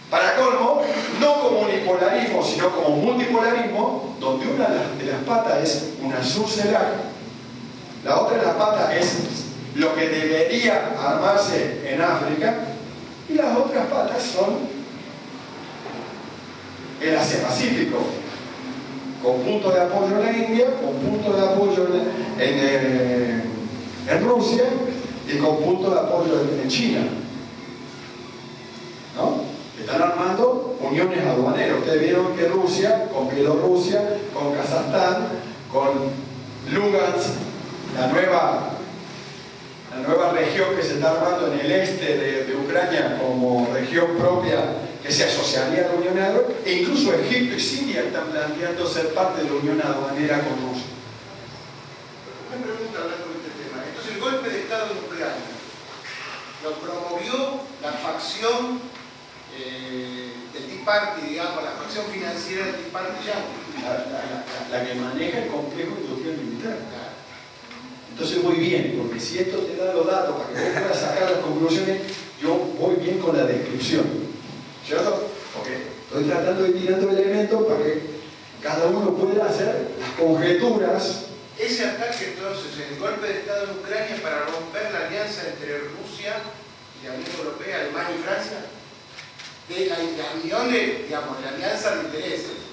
Para colmo, no como unipolarismo, sino como multipolarismo, donde una de las patas es una SUR-CELAC, la otra de las patas es lo que debería armarse en África, y las otras patas son el Asia-Pacífico, con punto de apoyo en la India, con punto de apoyo en Rusia y con punto de apoyo en China, ¿no? Están armando uniones aduaneras. Ustedes vieron que Rusia, con Bielorrusia, con Kazajstán, con Lugansk, la nueva la nueva región que se está armando en el este de Ucrania como región propia que se asociaría a la Unión Aduanera, e incluso Egipto y Siria están planteando ser parte de la Unión Aduanera con Rusia. Una pregunta hablando de este tema. Entonces, el golpe de Estado en Ucrania lo promovió la facción del Tea Party, digamos, la facción financiera del Tea Party yankee. La que maneja el complejo industrial militar. Entonces voy bien, porque si esto te da los datos para que vos puedas sacar las conclusiones, yo voy bien con la descripción, ¿cierto? Porque estoy tratando de ir tirando elementos para que cada uno pueda hacer las conjeturas. Ese ataque, entonces, el golpe de Estado en Ucrania para romper la alianza entre Rusia y la Unión Europea, Alemania y Francia, de la unión de, digamos, la alianza de intereses.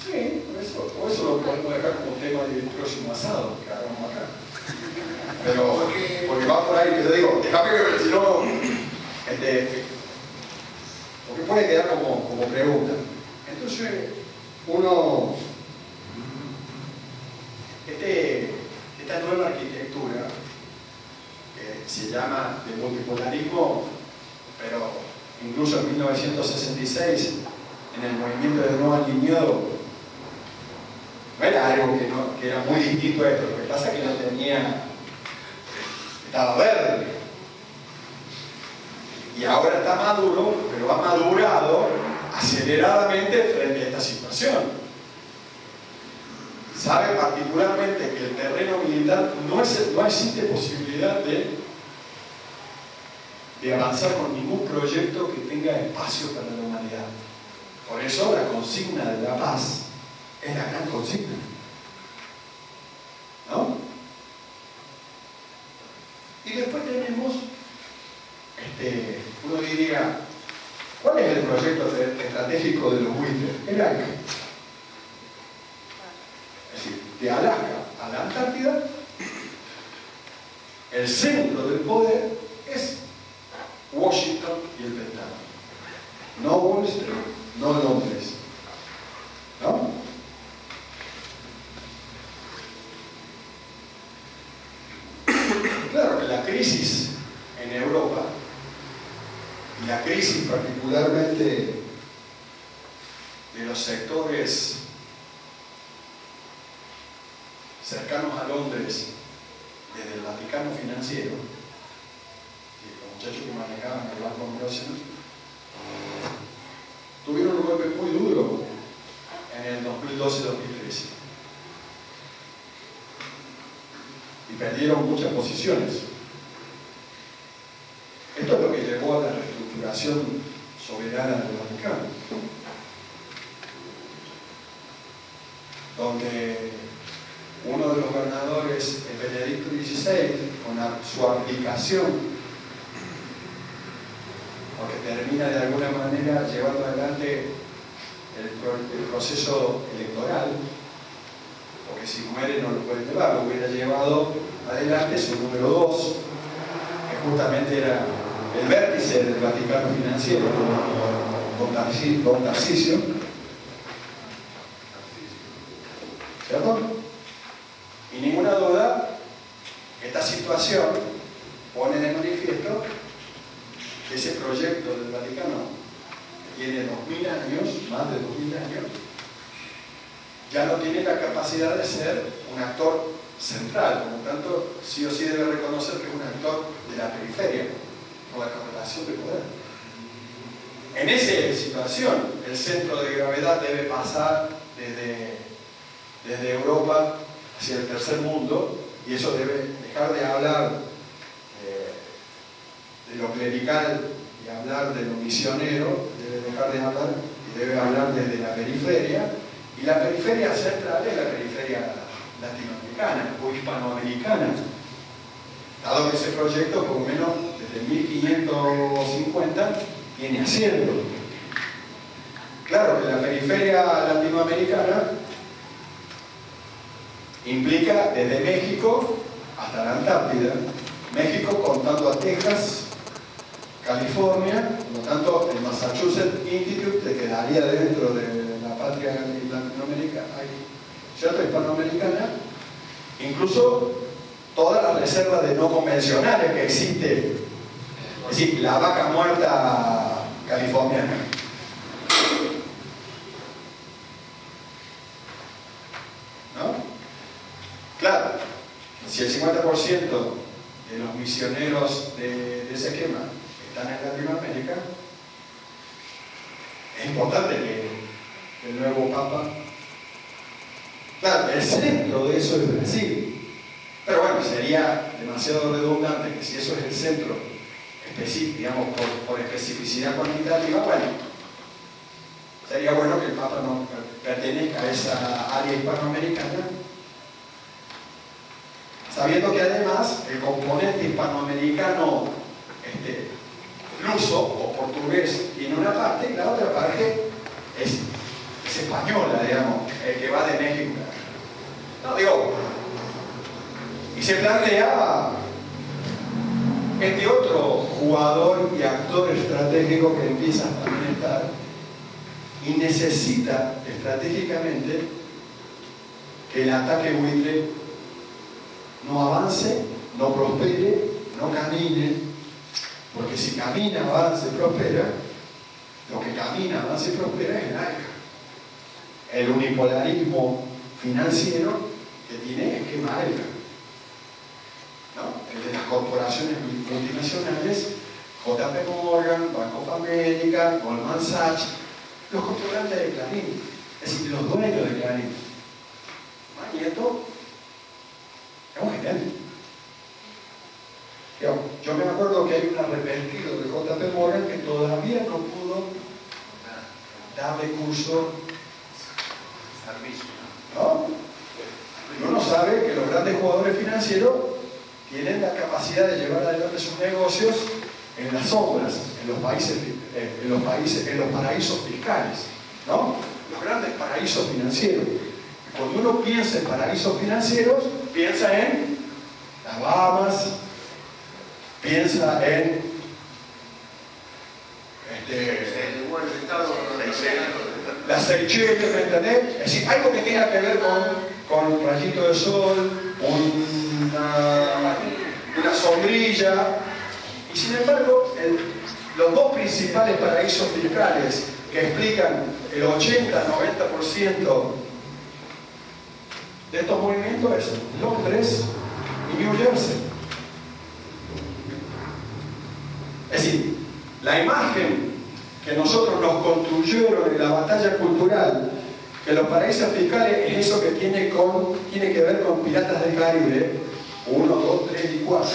Sí, por eso lo podemos dejar como tema del próximo asado que hagamos acá. Pero, porque va por ahí, que te digo, déjame que si no, porque puede quedar como pregunta. Entonces, uno, esta nueva arquitectura, que se llama de multipolarismo, pero incluso en 1966, en el movimiento de nuevo alineado, no era algo que era muy distinto a esto. Lo que pasa es que no tenía, estaba verde, y ahora está maduro, pero ha madurado aceleradamente frente a esta situación. Sabe particularmente que el terreno militar no existe posibilidad de avanzar con ningún proyecto que tenga espacio para la humanidad. Por eso la consigna de la paz es la gran consigna, ¿no? Y después tenemos, uno diría, ¿cuál es el proyecto estratégico de los buitres? El ALCA. Es decir, de Alaska a la Antártida, el centro del poder es Washington y el Pentágono. No Wall Street, no Londres, ¿no? Claro que la crisis en Europa, y la crisis particularmente de los sectores cercanos a Londres, desde el Vaticano financiero, los muchachos que manejaban el Banco Ambrosiano, tuvieron un golpe muy duro en el 2012-2013. Y perdieron muchas posiciones. Esto es lo que llevó a la reestructuración soberana del Vaticano, donde uno de los gobernadores, el Benedicto XVI, con su aplicación, porque termina de alguna manera llevando adelante el proceso electoral, porque si muere no lo puede llevar, lo hubiera llevado adelante su número 2, que justamente era el vértice del Vaticano financiero, don Tarcisio, ¿cierto? Y ninguna duda, esta situación pone de manifiesto que ese proyecto del Vaticano, que tiene 2000 años, más de 2000 años, ya no tiene la capacidad de ser un actor central, por lo tanto, sí o sí debe reconocer que es un actor de la periferia, por la correlación de poder. En esa situación, el centro de gravedad debe pasar desde Europa hacia el tercer mundo, y eso debe dejar de hablar de lo clerical y hablar de lo misionero, debe dejar de hablar y debe hablar desde la periferia. Y la periferia central es la periferia latinoamericana o hispanoamericana, dado que ese proyecto, por lo menos desde 1550, viene haciendo. Claro que la periferia latinoamericana implica desde México hasta la Antártida, México contando a Texas, California, por lo tanto el Massachusetts Institute te quedaría dentro de la patria latinoamericana, ¿cierto? Hispanoamericana, incluso todas las reserva de no convencionales que existe, es decir, la vaca muerta californiana. ¿No? Claro, si el 50% de los misioneros de ese esquema están en Latinoamérica, es importante que el nuevo Papa... Claro, el centro de eso es Brasil. Pero bueno, sería demasiado redundante que si eso es el centro específico, digamos, por especificidad cuantitativa, bueno, sería bueno que el Papa no pertenezca a esa área hispanoamericana, sabiendo que además el componente hispanoamericano luso o portugués tiene una parte y la otra parte es española, digamos, el que va de México. No, digo, y se plantea este otro jugador y actor estratégico que empieza también a estar y necesita estratégicamente que el ataque buitre no avance, no prospere, no camine, porque si camina, avanza y prospera, lo que camina, avanza y prospera es el AICA. El unipolarismo financiero que tiene esquema AICA, ¿no? El de las corporaciones multinacionales, JP Morgan, Bank of America, Goldman Sachs, los controlantes de Clarín, es decir, los dueños de Clarín. Nieto es un gerente. Yo me acuerdo que hay un arrepentido de JP Morgan que todavía no pudo darle curso, ¿no? Uno sabe que los grandes jugadores financieros tienen la capacidad de llevar adelante sus negocios en las sombras, en los paraísos fiscales, ¿no? Los grandes paraísos financieros. Cuando uno piensa en paraísos financieros, piensa en las Bahamas, piensa en las Seychelles, ¿me entendés? Es decir, algo que tenga que ver con un rayito de sol, una sombrilla. Y sin embargo, los dos principales paraísos fiscales que explican el 80-90% de estos movimientos es Londres y New Jersey. Es decir, la imagen que nosotros nos construyeron en la batalla cultural, que los paraísos fiscales es eso que tiene que ver con Piratas del Caribe, 1, 2, 3 y 4.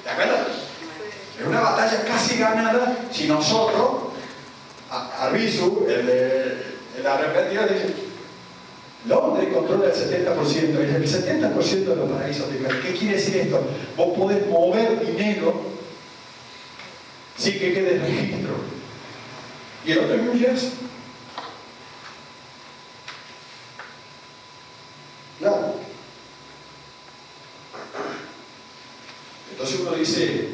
¿De acuerdo? Es una batalla casi ganada si nosotros, Arbizu, el arrepentido, dice: Londres controla el 70%, el 70% de los paraísos fiscales. ¿Qué quiere decir esto? Vos podés mover dinero sin que quede registro. Y el otro es New Jersey. Claro. Entonces uno dice,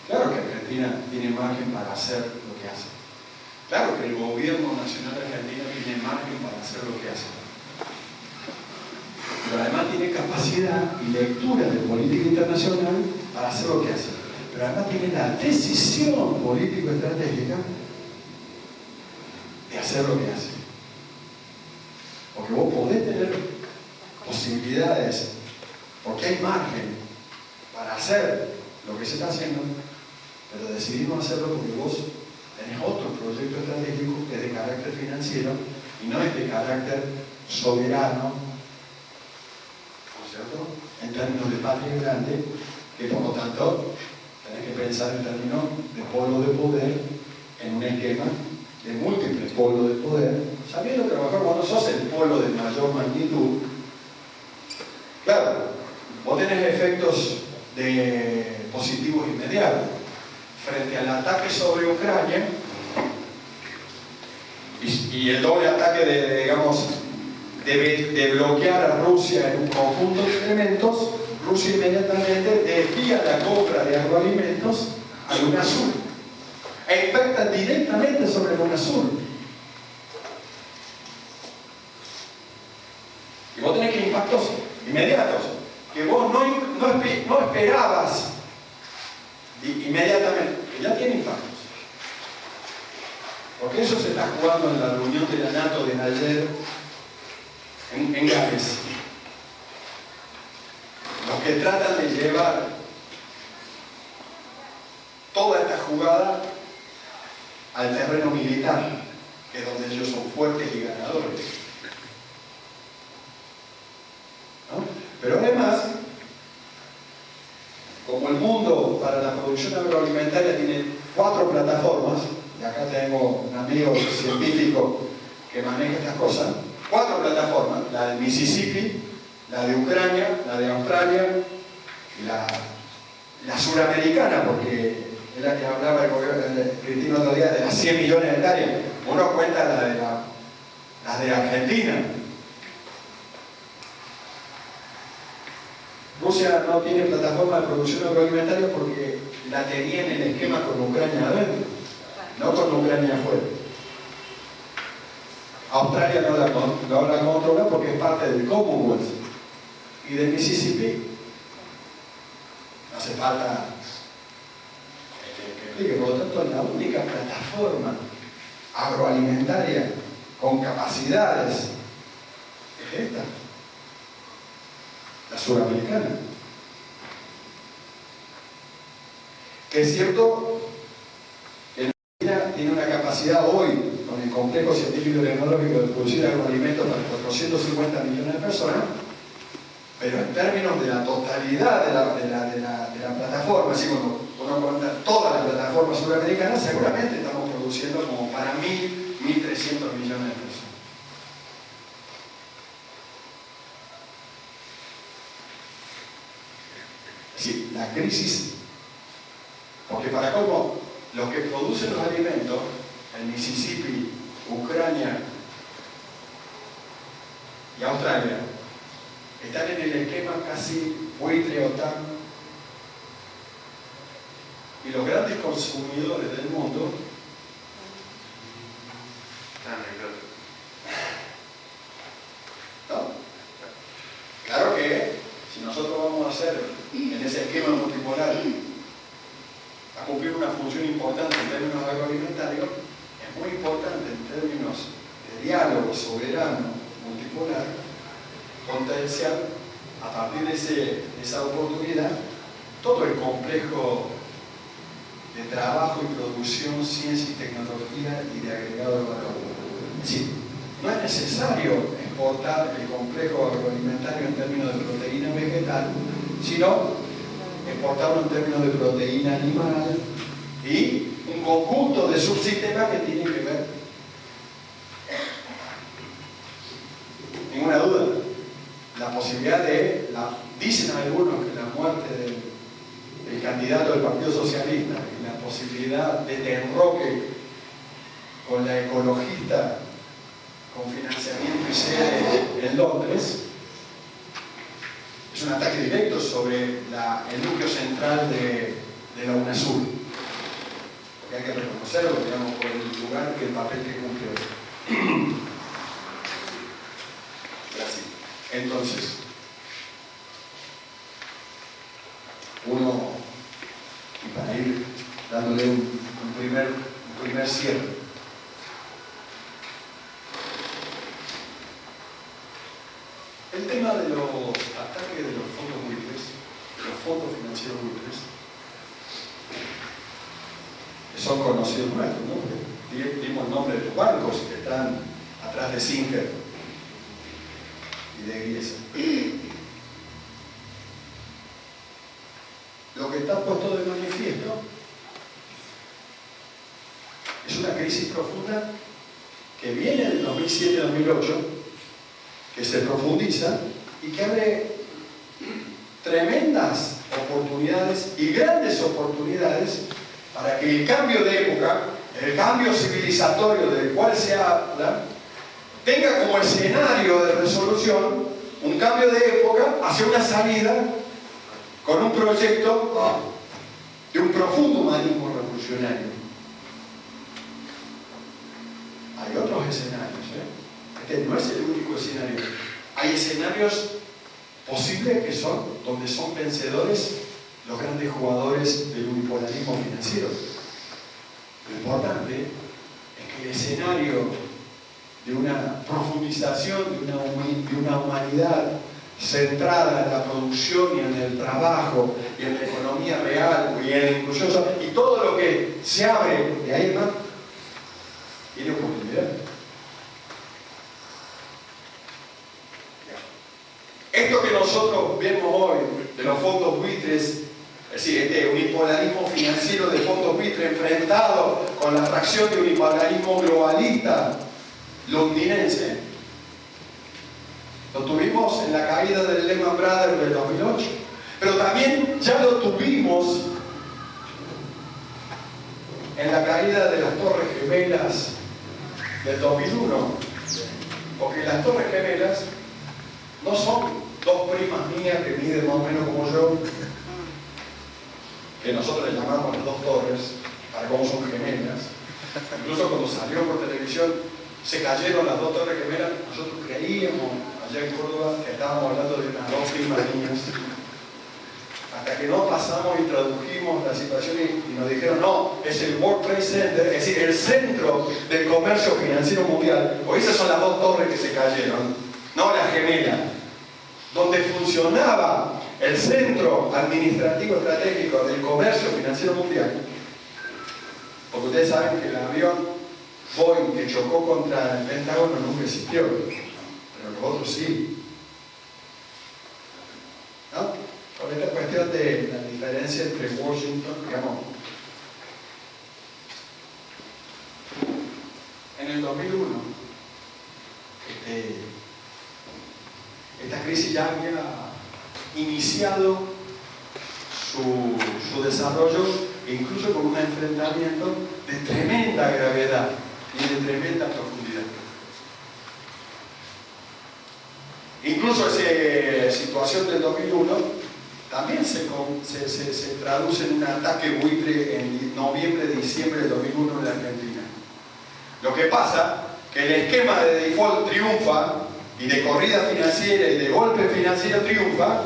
claro que Argentina tiene margen para hacer lo que hace. Claro que el gobierno nacional argentino tiene margen para hacer lo que hace. Pero además tiene capacidad y lectura de política internacional para hacer lo que hace. Pero además tiene la decisión político-estratégica de hacer lo que hace. Porque vos podés tener posibilidades, porque hay margen para hacer lo que se está haciendo, pero decidimos hacerlo porque vos tenés otro proyecto estratégico que es de carácter financiero y no es de carácter soberano, ¿no es cierto?, en términos de patria grande, que por lo tanto tenés que pensar en términos de polo de poder en un esquema de múltiples polos de poder, sabiendo que a lo mejor vos no sos el polo de mayor magnitud. Claro, vos tenés efectos positivos inmediatos. Frente al ataque sobre Ucrania y el doble ataque de bloquear a Rusia en un conjunto de elementos, Rusia inmediatamente desvía la compra de agroalimentos a UNASUR e impacta directamente sobre el UNASUR. Y vos tenés que impactos inmediatos, que vos no esperabas inmediatamente, que ya tiene impactos. Porque eso se está jugando en la reunión de la NATO de ayer en Gales. Los que tratan de llevar toda esta jugada al terreno militar, que es donde ellos son fuertes y ganadores. ¿No? Pero además, como el mundo para la producción agroalimentaria tiene 4 plataformas, y acá tengo un amigo científico que maneja estas cosas, 4 plataformas, la de Mississippi, la de Ucrania, la de Australia y la suramericana, porque es la que hablaba el gobierno Cristina otro día, de las 100 millones de hectáreas. Uno cuenta las de Argentina. Rusia no tiene plataforma de producción agroalimentaria porque la tenía en el esquema con Ucrania adentro, no con Ucrania afuera. Australia no la controla porque es parte del Commonwealth. Y de Mississippi no hace falta que explique. Por lo tanto, la única plataforma agroalimentaria con capacidades es esta, la suramericana. Que es cierto que Argentina tiene una capacidad hoy, con el complejo científico y tecnológico, de producir agroalimentos para 450 millones de personas, pero en términos de la totalidad de la plataforma, así cuando uno cuenta toda la plataforma suramericana, seguramente estamos produciendo como para 1.000, 1.300 millones de personas. Es decir, la crisis, porque para colmo, los que producen los alimentos, en Mississippi, Ucrania y Australia, están en el esquema casi buitre OTAN, y los grandes consumidores del mundo no. Claro que si nosotros vamos a hacer en ese esquema multipolar a cumplir una función importante en términos agroalimentarios, es muy importante en términos de diálogo soberano multipolar potenciar a partir de esa oportunidad todo el complejo de trabajo y producción, ciencia y tecnología y de agregado de valor. Es decir, no es necesario exportar el complejo agroalimentario en términos de proteína vegetal, sino exportarlo en términos de proteína animal y un conjunto de subsistemas que tienen que ver. Ninguna duda, la posibilidad dicen algunos que la muerte del candidato del Partido Socialista y la posibilidad de enroque con la ecologista con financiamiento y sede en Londres es un ataque directo sobre el núcleo central de la UNASUR, porque hay que reconocerlo, digamos, por el lugar y el papel que cumple. Gracias. Entonces, y para ir dándole un primer cierre, el tema de los ataques de los fondos buitres, los fondos financieros buitres, que son conocidos nuestros, ¿no? Dimos el nombre de los bancos que están atrás de Singer y de Griesa. Lo que está puesto de manifiesto es una crisis profunda que viene del 2007-2008, que se profundiza y que abre tremendas oportunidades y grandes oportunidades para que el cambio de época, el cambio civilizatorio del cual se habla, tenga como escenario de resolución un cambio de época hacia una salida con un proyecto de un profundo humanismo revolucionario. Hay otros escenarios, Este no es el único escenario. hay escenarios posibles que son donde son vencedores los grandes jugadores del unipolarismo financiero. Lo importante es que el escenario de una profundización de una humanidad centrada en la producción y en el trabajo y en la economía real y en la inclusión y todo lo que se abre de ahí más tiene oportunidad. Esto que nosotros vemos hoy de los fondos buitres, es decir, este unipolarismo financiero de fondos buitres enfrentado con la fracción de unipolarismo globalista londinense, lo tuvimos en la caída del Lehman Brothers del 2008, pero también ya lo tuvimos en la caída de las Torres Gemelas del 2001, porque las Torres Gemelas no son dos primas mías que miden más o menos como yo, que nosotros le llamamos las dos torres, para cómo son gemelas. Incluso cuando salió por televisión, se cayeron las dos torres gemelas, nosotros creíamos allá en Córdoba que estábamos hablando de unas dos primas mías. Hasta que no pasamos y tradujimos la situación y nos dijeron, no, es el World Trade Center, es decir, el centro del comercio financiero mundial. O esas son las dos torres que se cayeron, no las gemelas. Donde funcionaba el centro administrativo estratégico del comercio financiero mundial. Porque ustedes saben que el avión Boeing que chocó contra el Pentágono nunca existió, pero los otros sí. ¿No? Con esta cuestión de la diferencia entre Washington, digamos, en el 2001, esta crisis ya había iniciado su desarrollo, incluso con un enfrentamiento de tremenda gravedad y de tremenda profundidad. Incluso esa situación del 2001 también se traduce en un ataque buitre en noviembre, diciembre del 2001 en la Argentina. Lo que pasa que el esquema de default triunfa y de corrida financiera y de golpe financiero triunfa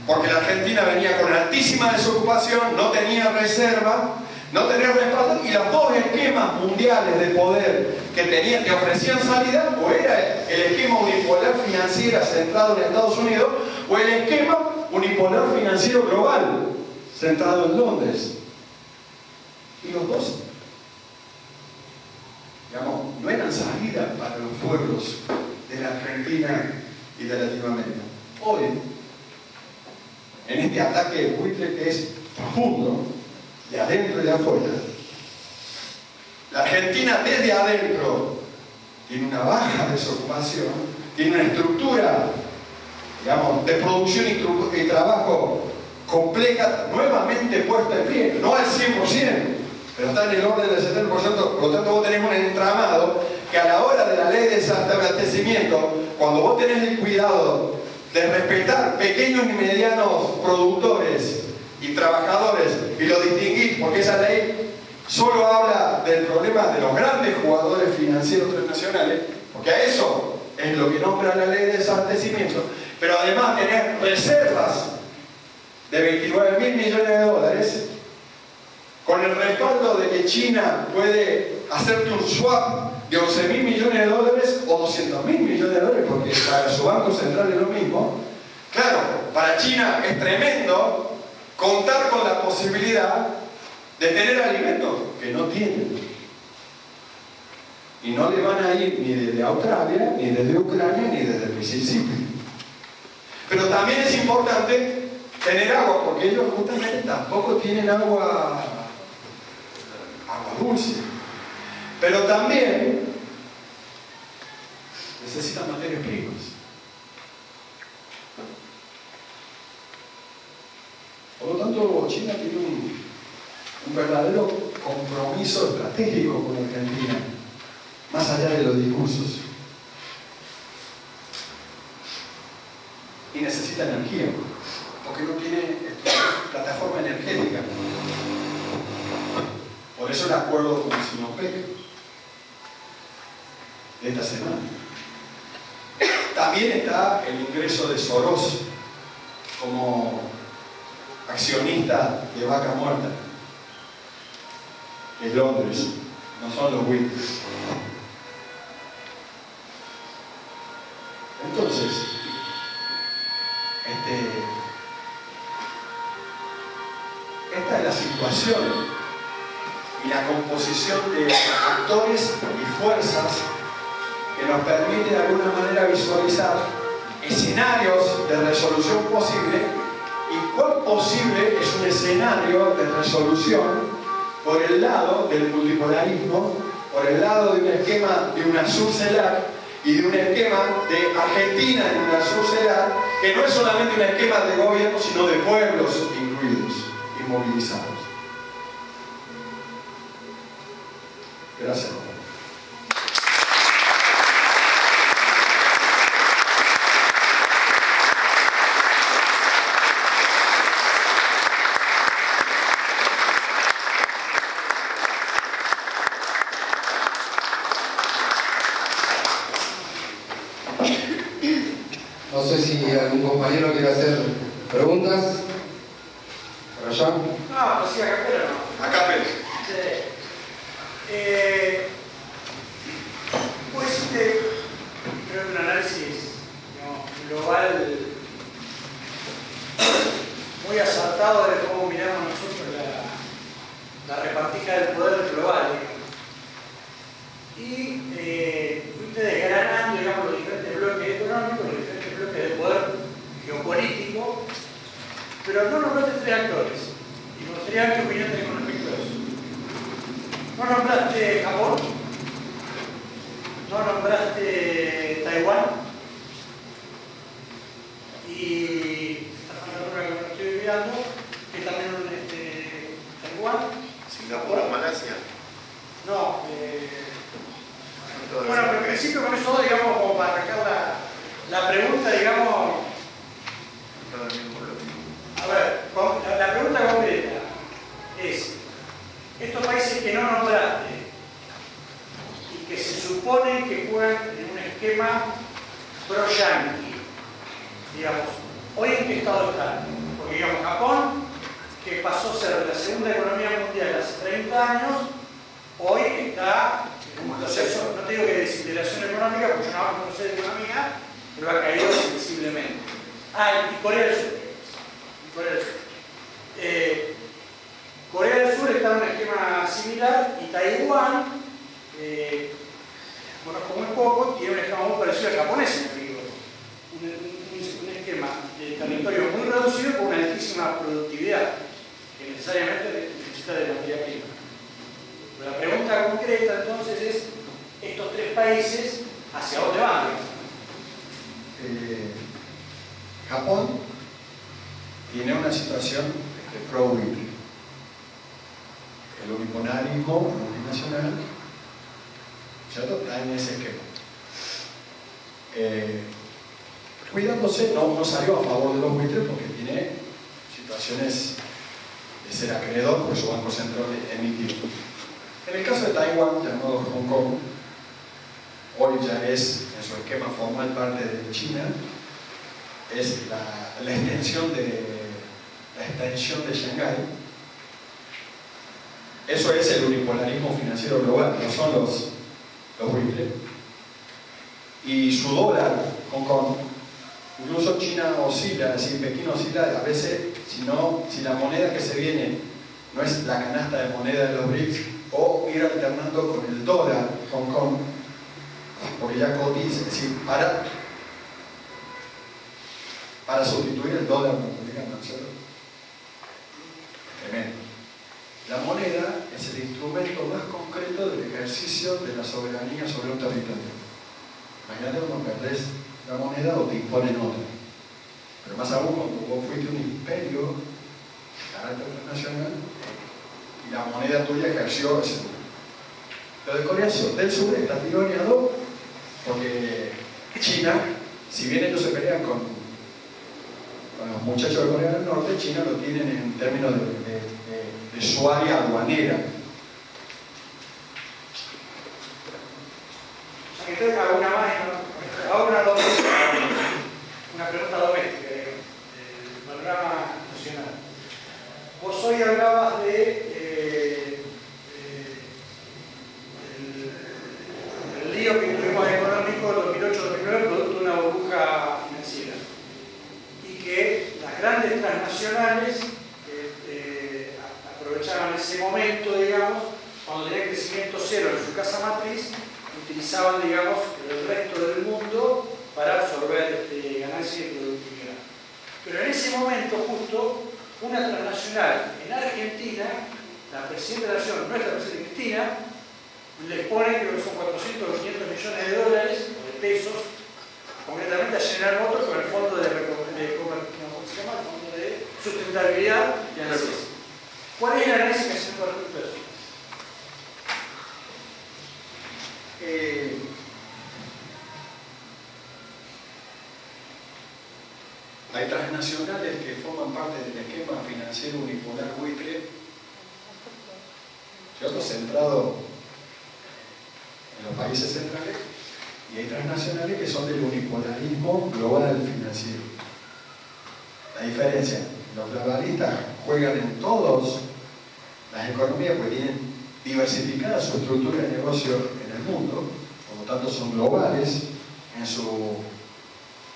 porque la Argentina venía con altísima desocupación, no tenía reserva, no tenía respaldo, y los dos esquemas mundiales de poder que ofrecían salida, o era el esquema unipolar financiero centrado en Estados Unidos, o el esquema unipolar financiero global centrado en Londres. Y los dos, digamos, no eran salida para los pueblos de la Argentina y de Latinoamérica. Hoy, en este ataque buitre que es profundo, de adentro y de afuera, la Argentina desde adentro tiene una baja desocupación, tiene una estructura, digamos, de producción y trabajo compleja, nuevamente puesta en pie, no al 100%, pero está en el orden del 70%, por lo tanto vos tenés un entramado que a la hora de la ley de desabastecimiento, cuando vos tenés el cuidado de respetar pequeños y medianos productores y trabajadores y lo distinguís, porque esa ley solo habla del problema de los grandes jugadores financieros transnacionales, porque a eso es lo que nombra la ley de desabastecimiento, pero además tenés reservas de 29.000 millones de dólares, con el respaldo de que China puede hacerte un swap de 11.000 millones de dólares o 200.000 millones de dólares, porque para su Banco Central es lo mismo. Claro, para China es tremendo contar con la posibilidad de tener alimentos que no tienen. Y no le van a ir ni desde Australia, ni desde Ucrania, ni desde Mississippi. Pero también es importante tener agua, porque ellos justamente tampoco tienen agua dulce. Pero también necesitan materias primas. Por lo tanto, China tiene un verdadero compromiso estratégico con Argentina, más allá de los discursos. Y necesita energía, porque no tiene plataforma energética. Por eso el acuerdo con Sinopec de esta semana. También está el ingreso de Soros como accionista de Vaca Muerta, que es Londres, no son los buitres. Entonces, esta es la situación y la composición de actores y fuerzas que nos permite de alguna manera visualizar escenarios de resolución posible, y cuán posible es un escenario de resolución por el lado del multipolarismo, por el lado de un esquema de UNASUR-CELAC y de un esquema de Argentina en UNASUR-CELAC, que no es solamente un esquema de gobierno, sino de pueblos incluidos y movilizados. Gracias. No sé si algún compañero quiere hacer preguntas. ¿Por allá? No, pues sí, acá pero no. Acá, Pérez. Sí. Pues creo que un análisis, digamos, global muy acertado de cómo miramos nosotros la repartija del poder global, digamos. Y fuiste desgranando, digamos, los diferentes bloques económicos, los diferentes bloques de poder geopolítico, pero no nombraste tres actores. Y me gustaría ver qué opinión tenés con respecto a eso. No nombraste Japón, no nombraste Taiwán, y esta figura que me estoy olvidando, que también Taiwán. Singapur o Malasia. No, bueno, pero en principio con eso, digamos, como para arrancar la pregunta, digamos. A ver, la pregunta concreta es: estos países que no nombraste y que se supone que juegan en un esquema pro-yanqui, digamos, ¿hoy en qué estado están? Porque, digamos, Japón, que pasó a ser la segunda economía mundial hace 30 años, hoy está en un proceso, no te digo que de desintegración económica, porque yo no sé de economía, pero ha caído sensiblemente. Y Corea del Sur. Corea del Sur está en un esquema similar, y Taiwán, conozco muy poco, tiene un esquema muy parecido al japonés, en el un esquema de territorio muy reducido con una altísima productividad, que necesariamente necesita de materia prima. Pero la pregunta concreta entonces es: estos tres países, ¿hacia dónde van? Japón tiene una situación pro-buitre. El unipolarismo multinacional, ¿cierto?, está en ese esquema. Cuidándose, no salió a favor de los buitres porque tiene situaciones de ser acreedor porque su banco central emitió. En el caso de Taiwán, llamado Hong Kong, hoy ya es en su esquema formal parte de China, es la extensión de Shanghái. Eso es el unipolarismo financiero global, no son los buitres. Y su dólar, Hong Kong, incluso China oscila, es decir, Pekín oscila, a veces, si la moneda que se viene no es la canasta de moneda de los BRICS, o ir alternando con el dólar Hong Kong, porque ya cotiza, es decir, para sustituir el dólar norteamericano, ¿cierto? Tremendo. La moneda es el instrumento más concreto del ejercicio de la soberanía sobre un territorio. Imagínate cuando perdés la moneda o te imponen otra. Pero más aún cuando vos fuiste un imperio de carácter internacional y la moneda tuya ejerció ese poder. Lo de Corea del Sur está tironeado porque China, si bien ellos se pelean con los muchachos de Corea del Norte, China lo tienen en términos de su área aduanera. ¿Alguna más? Ahora una pregunta doméstica, del panorama nacional. Vos hoy hablabas de el lío que tuvimos económico en 2008-2009 producto de una burbuja financiera y que las grandes transnacionales aprovechaban ese momento, digamos, cuando tenía crecimiento cero en su casa matriz, utilizaban, digamos, el resto del mundo para absorber ganancias y productividad. Pero en ese momento, justo, una transnacional en Argentina, la presidenta de la Nación, nuestra presidenta Cristina, les pone, creo que son 400 o 500 millones de dólares, o de pesos, concretamente a General Motors con el fondo de sustentabilidad y análisis. ¿Cuál es el análisis que hacen con respecto a eso? Hay transnacionales que forman parte del esquema financiero unipolar buitre, ¿cierto? Centrado en los países centrales, y hay transnacionales que son del unipolarismo global financiero. La diferencia, los globalistas juegan en todas las economías porque tienen diversificada su estructura de negocio en el mundo, por lo tanto son globales en su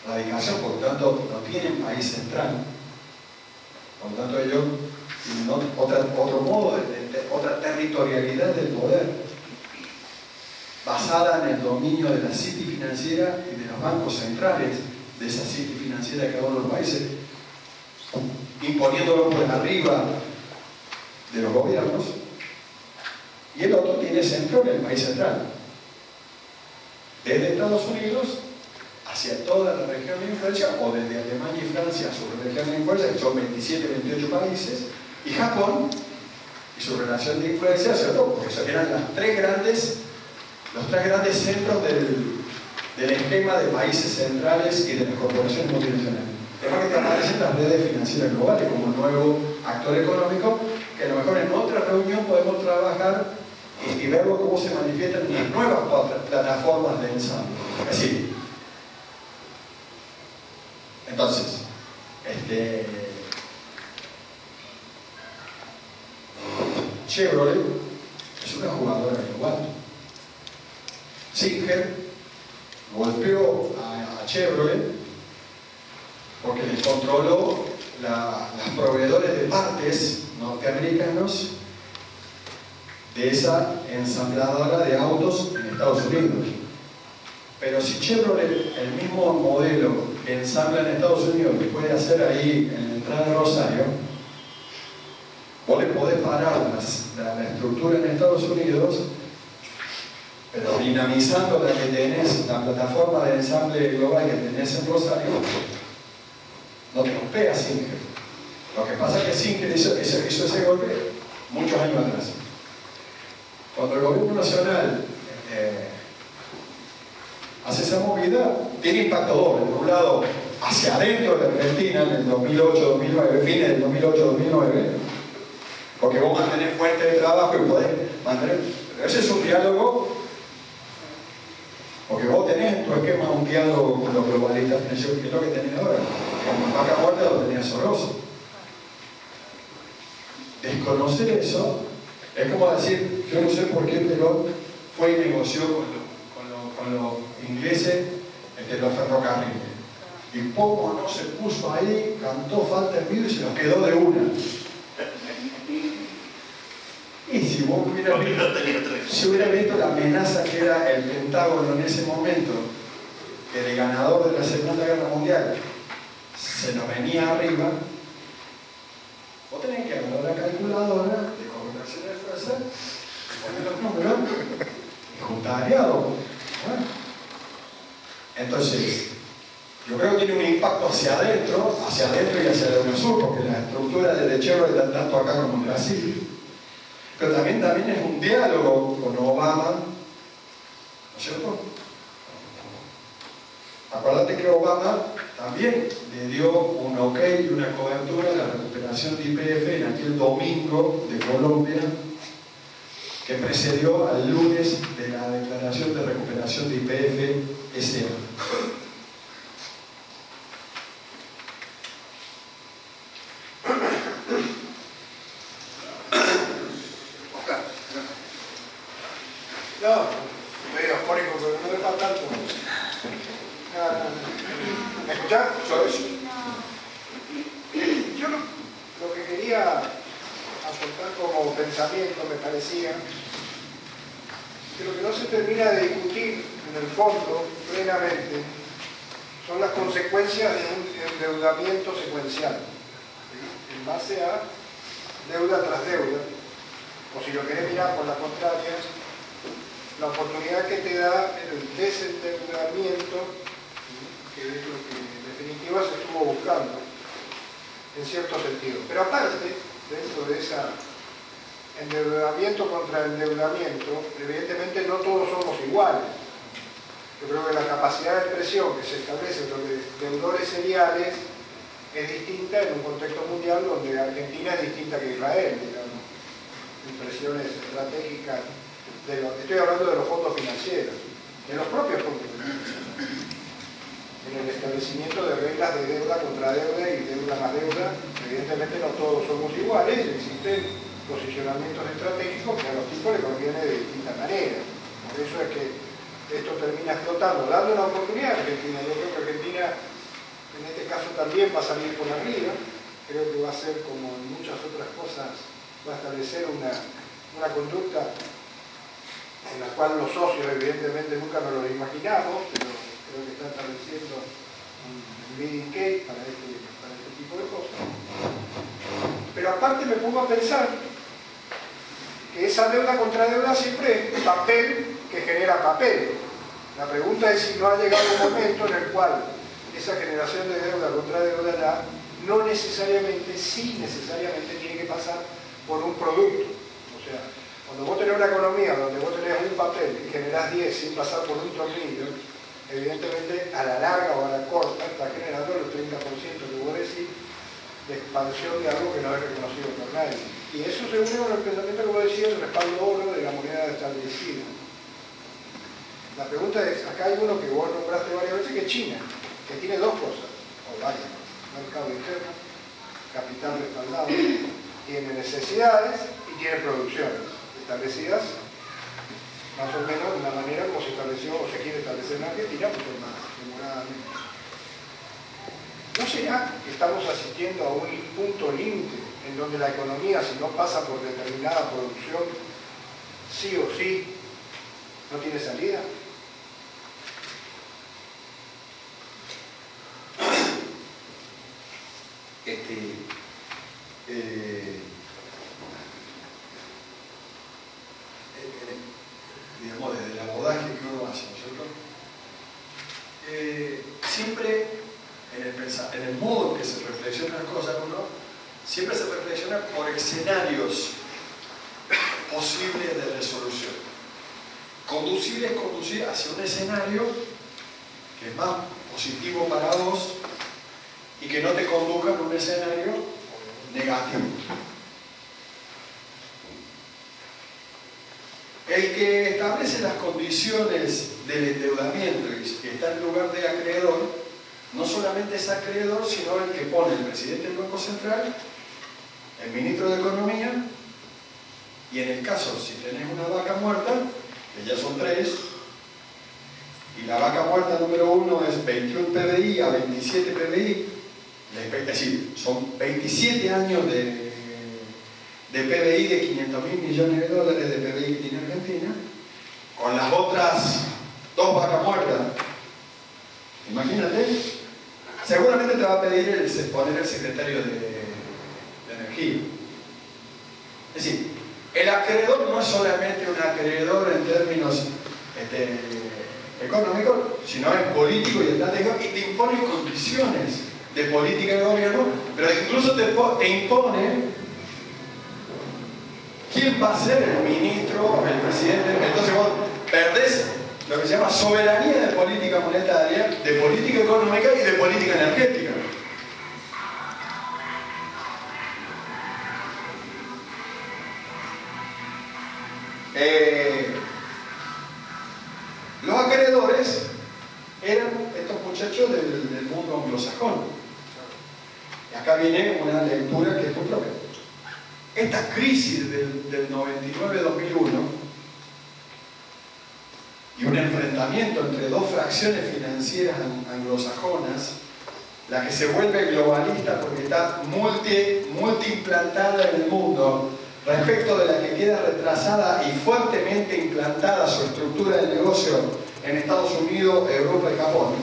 radicación, por lo tanto no tienen país central, por lo tanto ellos tienen otro modo, otra territorialidad del poder, basada en el dominio de la City financiera y de los bancos centrales de esa City financiera de cada uno de los países, imponiéndolo por arriba de los gobiernos, y el otro tiene centro en el país central, desde Estados Unidos hacia toda la región de influencia, o desde Alemania y Francia a su región de influencia, que son 27, 28 países, y Japón y su relación de influencia hacia todo, porque esos eran los tres grandes centros del esquema de países centrales y de las corporaciones multinacionales. Además que te aparecen las redes financieras globales como un nuevo actor económico, que a lo mejor en otra reunión podemos trabajar y verlo cómo se manifiestan en las nuevas plataformas de ensamble. Es decir, entonces, Chevrolet es una jugadora global. Singer golpeó a Chevrolet porque les controló los proveedores de partes norteamericanos de esa ensambladora de autos en Estados Unidos. Pero si Chevrolet, el mismo modelo que ensambla en Estados Unidos, que puede hacer ahí en la entrada de Rosario, vos le podés parar la estructura en Estados Unidos, pero dinamizando la que tenés, la plataforma de ensamble global que tenés en Rosario, no te golpea Singer. Lo que pasa es que Singer hizo ese golpe muchos años atrás. Cuando el gobierno nacional hace esa movida, tiene impacto doble. Por un lado, hacia adentro de Argentina, en el 2008-2009, fines del 2008-2009, porque vos mantenés fuente de trabajo y podés mantener. Pero ese es un diálogo, porque vos tenés en tu esquema un diálogo con los globalistas, que es lo que tenés ahora. Como Vaca Muerta lo tenía Soros. Desconocer eso es como decir, yo no sé por qué Perón fue y negoció con los ingleses los ferrocarriles. Y poco no se puso ahí, cantó falta el vidrio y se los quedó de una. Y si vos hubieras visto la amenaza que era el Pentágono en ese momento, que el ganador de la Segunda Guerra Mundial se nos venía arriba, vos tenés que agarrar la calculadora de correlación de fuerza, poner los números y juntar aliados. Entonces, yo creo que tiene un impacto hacia adentro y hacia el Eurosur, porque las estructuras de Chevrolet están tanto acá como en Brasil. Pero también es un diálogo con Obama, ¿no es cierto? Acuérdate que Obama también le dio un ok y una cobertura a la recuperación de YPF en aquel domingo de Colombia, que precedió al lunes de la declaración de recuperación de YPF S.A. No, medio afónico, pero no es para tanto. ¿Me escuchás? Yo lo que quería aportar como pensamiento me parecía que lo que no se termina de discutir en el fondo plenamente son las consecuencias de un endeudamiento secuencial, ¿sí? En base a deuda tras deuda, o si lo querés mirar por la contraria, la oportunidad que te da el desendeudamiento, que es lo que en definitiva se estuvo buscando en cierto sentido. Pero aparte, dentro de ese endeudamiento contra endeudamiento, evidentemente no todos somos iguales. Yo creo que la capacidad de expresión que se establece entre los deudores seriales es distinta en un contexto mundial donde Argentina es distinta que Israel, digamos. Impresiones estratégicas, estoy hablando de los fondos financieros, de los propios fondos financieros, en el establecimiento de reglas de deuda contra deuda y deuda más deuda. Evidentemente no todos somos iguales, existen posicionamientos estratégicos que a los tipos les conviene de distinta manera. Por eso es que esto termina explotando, dando una oportunidad a Argentina. Yo creo que Argentina en este caso también va a salir por arriba, creo que va a ser como en muchas otras cosas, va a establecer una conducta en la cual los socios evidentemente nunca nos lo imaginamos, pero creo que está estableciendo un leading case para este tipo de cosas. Pero aparte me pongo a pensar que esa deuda contra deuda siempre es papel que genera papel. La pregunta es si no ha llegado un momento en el cual esa generación de deuda contra deuda ya no necesariamente, sí necesariamente tiene que pasar por un producto. O sea, cuando vos tenés una economía donde vos tenés un papel y generás 10 sin pasar por un tornillo, evidentemente a la larga o a la corta está generando el 30% que vos decís de expansión de algo que no es reconocido por nadie. Y eso se une con el pensamiento que vos decías, el respaldo oro de la moneda establecida. La pregunta es, acá hay uno que vos nombraste varias veces, que es China, que tiene dos cosas, o varias cosas: mercado interno, capital respaldado, tiene necesidades y tiene producciones establecidas más o menos de una manera como se estableció o se quiere establecer en Argentina, mucho más demoradamente. ¿No será que estamos asistiendo a un punto límite en donde la economía, si no pasa por determinada producción, sí o sí, no tiene salida? Digamos, desde el abordaje que uno hace, ¿no es cierto? Siempre en el modo en que se reflexiona las cosas, uno siempre se reflexiona por escenarios posibles de resolución. Conducir es conducir hacia un escenario que es más positivo para vos y que no te conduzca a un escenario negativo. El que establece las condiciones del endeudamiento y que está en lugar de acreedor, no solamente es acreedor, sino el que pone el presidente del Banco Central, el ministro de Economía, y en el caso, si tenés una vaca muerta, que ya son 3, y la vaca muerta número 1 es 21 PBI a 27 PBI, es decir, son 27 años de PBI de 500.000 millones de dólares de PBI que tiene Argentina, con las otras 2 vacas muertas. Imagínate, seguramente te va a pedir poner el secretario de Energía. Es decir, el acreedor no es solamente un acreedor en términos económicos, sino es político y estratégico, y te impone condiciones de política de gobierno, pero incluso te impone quién va a ser el ministro, el presidente. Entonces vos perdés lo que se llama soberanía de política monetaria, de política económica y de política energética. eran estos muchachos del mundo anglosajón. Y acá viene una lectura que es muy propia. Esta crisis del 99-2001 y un enfrentamiento entre dos fracciones financieras anglosajonas, la que se vuelve globalista porque está multi-implantada en el mundo, respecto de la que queda retrasada y fuertemente implantada su estructura de negocio en Estados Unidos, Europa y Japón.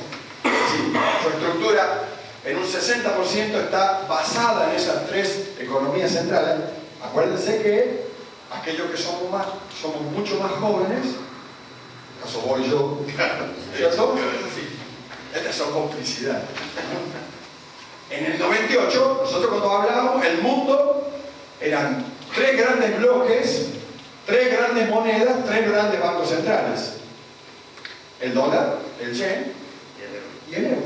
Sí, su estructura en un 60% está basada en esas tres economías centrales. Acuérdense que aquellos que somos mucho más jóvenes, acaso voy yo, ¿cierto? Estas son complicidades. En el 98, nosotros cuando hablábamos, el mundo eran 3 grandes bloques, 3 grandes monedas, 3 grandes bancos centrales. El dólar, el yen y el euro.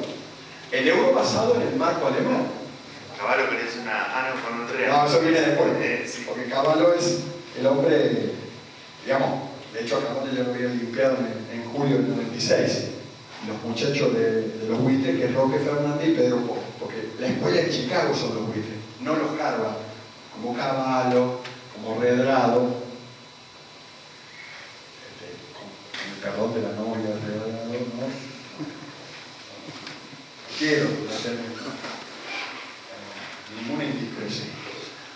El euro basado en el marco alemán. Cavallo parece una con un real. No, eso viene después. Sí. Porque Cavallo es el hombre, digamos, de hecho a Cavallo ya lo había limpiado en julio del 96. Los muchachos de los buitres, que es Roque Fernández y Pedro Pop. Porque la escuela de Chicago son los buitres, no los Harvard, como Cavallo, como Redrado, con el perdón de la novia de Redrado, ¿no? Quiero hacer ninguna indiscreción,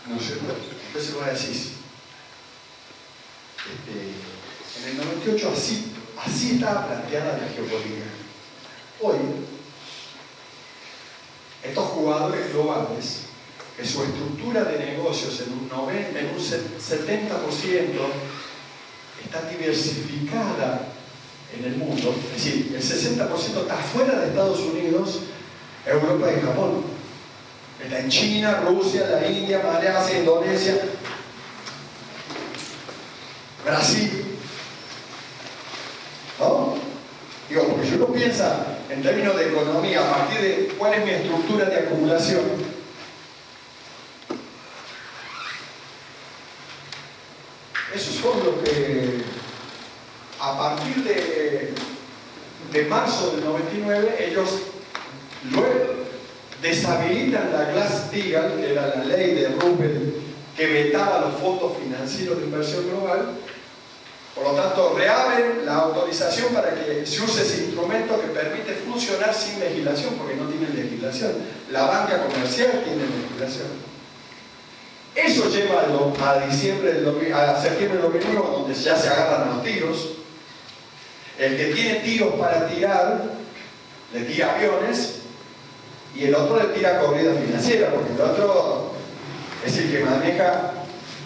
no se puede. Entonces vos decís, en el 98 así estaba planteada la geopolítica. Hoy, estos jugadores globales, que su estructura de negocios en un 70% está diversificada en el mundo, es decir, el 60% está fuera de Estados Unidos, Europa y Japón. Está en China, Rusia, la India, Malasia, Indonesia, Brasil. ¿No? Digo, porque si uno piensa en términos de economía, a partir de cuál es mi estructura de acumulación, eso es lo que a partir de marzo del 99 ellos luego deshabilitan la Glass-Steagall, que era la ley de Rubel que vetaba los fondos financieros de inversión global. Por lo tanto, reabren la autorización para que se use ese instrumento que permite funcionar sin legislación, porque no tienen legislación. La banca comercial tiene legislación. Eso lleva a septiembre del 2001, donde ya se agarran los tiros. El que tiene tiros para tirar, le tira aviones, y el otro le tira corrida financiera, porque el otro es el que maneja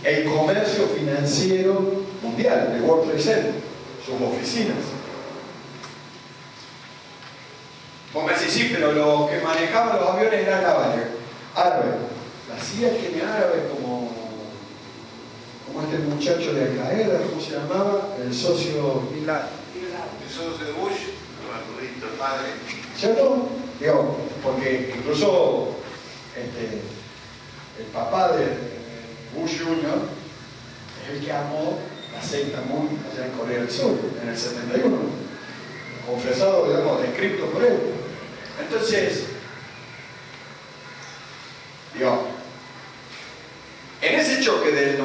el comercio financiero mundial, el World Trade Center, sus oficinas. Vos me decís, sí, pero los que manejaban los aviones eran árabes. La CIA tiene árabes como este muchacho de Al Qaeda, ¿cómo se llamaba? El socio Bin Laden. El socio de Bush, el padre. ¿Cierto? Digo, porque incluso el papá de Bush Jr. es el que armó la secta Moon allá en Corea del Sur, en el 71. Confesado, digamos, descrito por él. Entonces, digo, en ese choque del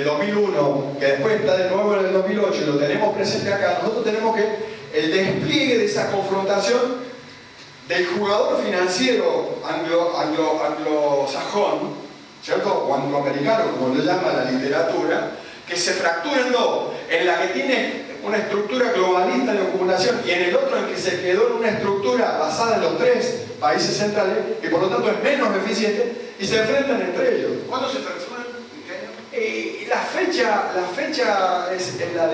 2001, que después está de nuevo en el 2008 y lo tenemos presente acá, nosotros tenemos que el despliegue de esa confrontación del jugador financiero anglosajón, ¿cierto? O angloamericano, como lo llama la literatura, que se fractura en dos, en la que tiene una estructura globalista de acumulación y en el otro en que se quedó en una estructura basada en los 3 países centrales, que por lo tanto es menos eficiente, y se enfrentan entre ellos. ¿Cuándo se fracturan? ¿En qué año? La fecha es la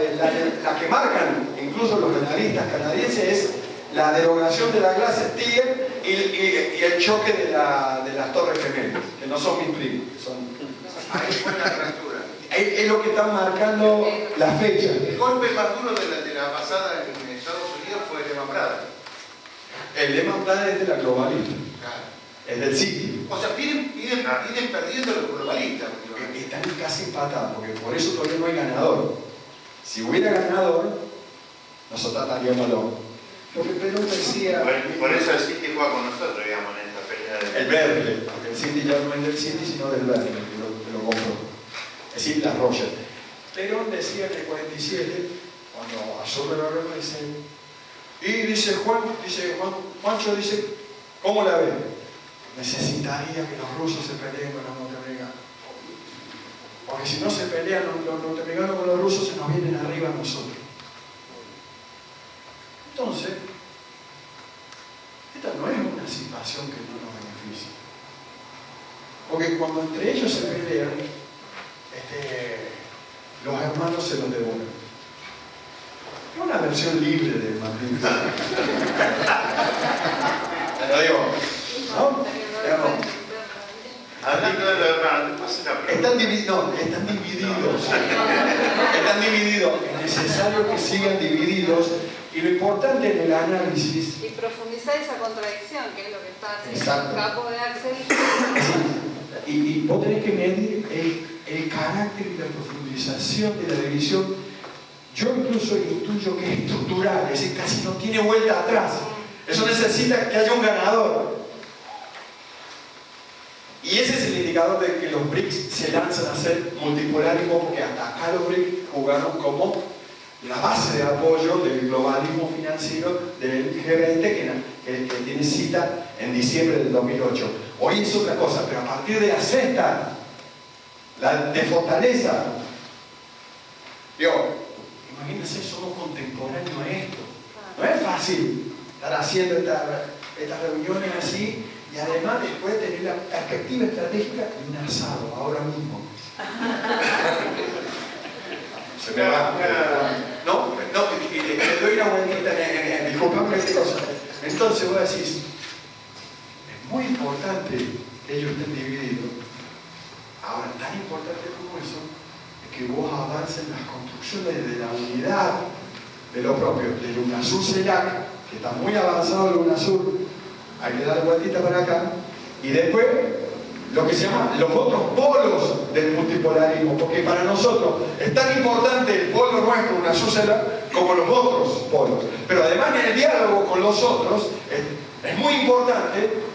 que marcan incluso los analistas canadienses, es la derogación de la Glass-Steagall y el choque de las Torres Gemelas, que no son mis primos. Ahí fue la fractura. Es lo que están marcando la fecha. El golpe más duro de la pasada en Estados Unidos fue el Lehman Brothers. El Lehman Brothers es de la globalista, Claro. es del Citi. O sea, vienen perdiendo los globalistas. Están casi empatados, porque por eso todavía no hay ganador. Si hubiera ganador, nosotros estaríamos Porque Perón decía... Por eso el City juega con nosotros, digamos, en esta pelea de... El verde, porque el City ya no es del City, sino del verde, que lo compró. Es decir, la Roger. Perón decía en el 47, cuando absorbe la guerra, dice... Y dice Juancho dice, ¿cómo la ve? Necesitaría que los rusos se peleen con los norteamericanos. Porque si no se pelean los norteamericanos con los rusos, se nos vienen arriba a nosotros. Entonces, esta no es una situación que no nos beneficie. Porque cuando entre ellos se pelean, los hermanos se los devuelven. Es una versión libre de Martín. Te lo digo, ¿no? Hablando de los hermanos, están divididos. Están divididos. Es necesario que sigan divididos. Y lo importante en el análisis... Y profundizar esa contradicción, que es lo que está haciendo Exacto. el capo de Axel. Y vos tenés que medir el carácter y la profundización de la división. Yo incluso intuyo que es estructural, es decir, casi no tiene vuelta atrás. Eso necesita que haya un ganador. Y ese es el indicador de que los BRICS se lanzan a ser multipolarismo, porque hasta acá los BRICS jugaron como la base de apoyo del globalismo financiero del G20 que tiene cita en diciembre del 2008. Hoy es otra cosa, pero a partir de la sexta, de fortaleza, digo, imagínense, somos contemporáneos a esto. No es fácil estar haciendo estas reuniones así y además después tener la perspectiva estratégica de un asado ahora mismo. Se me va. No, le doy una vueltita disculpame esta cosa. Entonces vos decís, es muy importante que ellos estén divididos. Ahora, tan importante como eso, es que vos avances en las construcciones de la unidad de lo propio, del UNASUR-CELAC, que está muy avanzado el UNASUR, hay que dar vueltita para acá, y después lo que se llama los otros polos del multipolarismo, porque para nosotros es tan importante el polo nuestro, UNASUR-CELAC, como los otros polos. Pero además en el diálogo con los otros es muy importante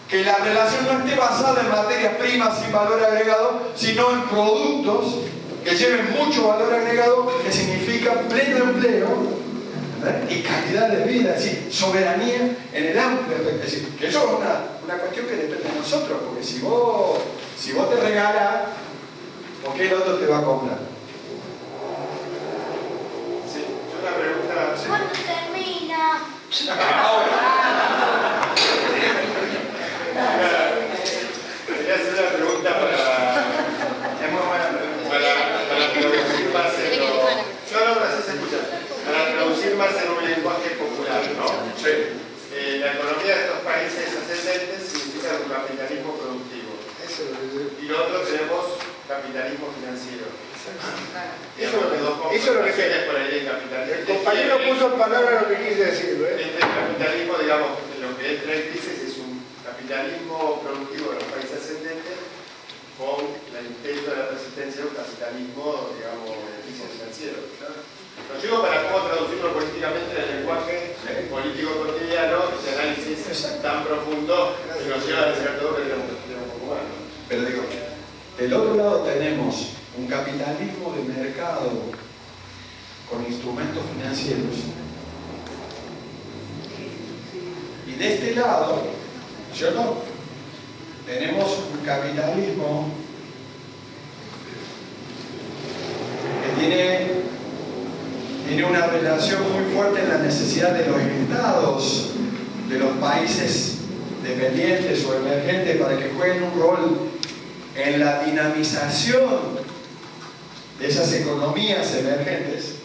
que la relación no esté basada en materias primas sin valor agregado, sino en productos que lleven mucho valor agregado, que significa pleno empleo, ¿verdad? Y calidad de vida, es decir, soberanía en el amplio aspecto. Es decir, que eso es una cuestión que depende de nosotros, porque si vos te regalas, ¿por qué el otro te va a comprar? Sí, yo una pregunta... ¿Cuándo termina? Quería hacer una pregunta es muy buena pregunta. Para traducir más en para traducir más en un lenguaje popular, ¿no? Sí. La economía de estos países ascendentes significa un capitalismo productivo. Y lo otro tenemos capitalismo financiero. Eso es lo que tiene por ahí el capitalismo. El compañero puso en palabras lo que quise decirlo. Este capitalismo, digamos, lo que él trae crisis es un capitalismo productivo de los países ascendentes con el intento de la resistencia a un capitalismo, digamos, beneficio financiero. Lo digo para cómo traducirlo políticamente en el lenguaje político cotidiano, ese análisis tan profundo que nos lleva a decir todo que tenemos un poco más. Pero digo, del otro lado tenemos un capitalismo de mercado con instrumentos financieros. Y de este lado, ¿cierto? Tenemos un capitalismo que tiene una relación muy fuerte en la necesidad de los estados, de los países dependientes o emergentes para que jueguen un rol en la dinamización de esas economías emergentes,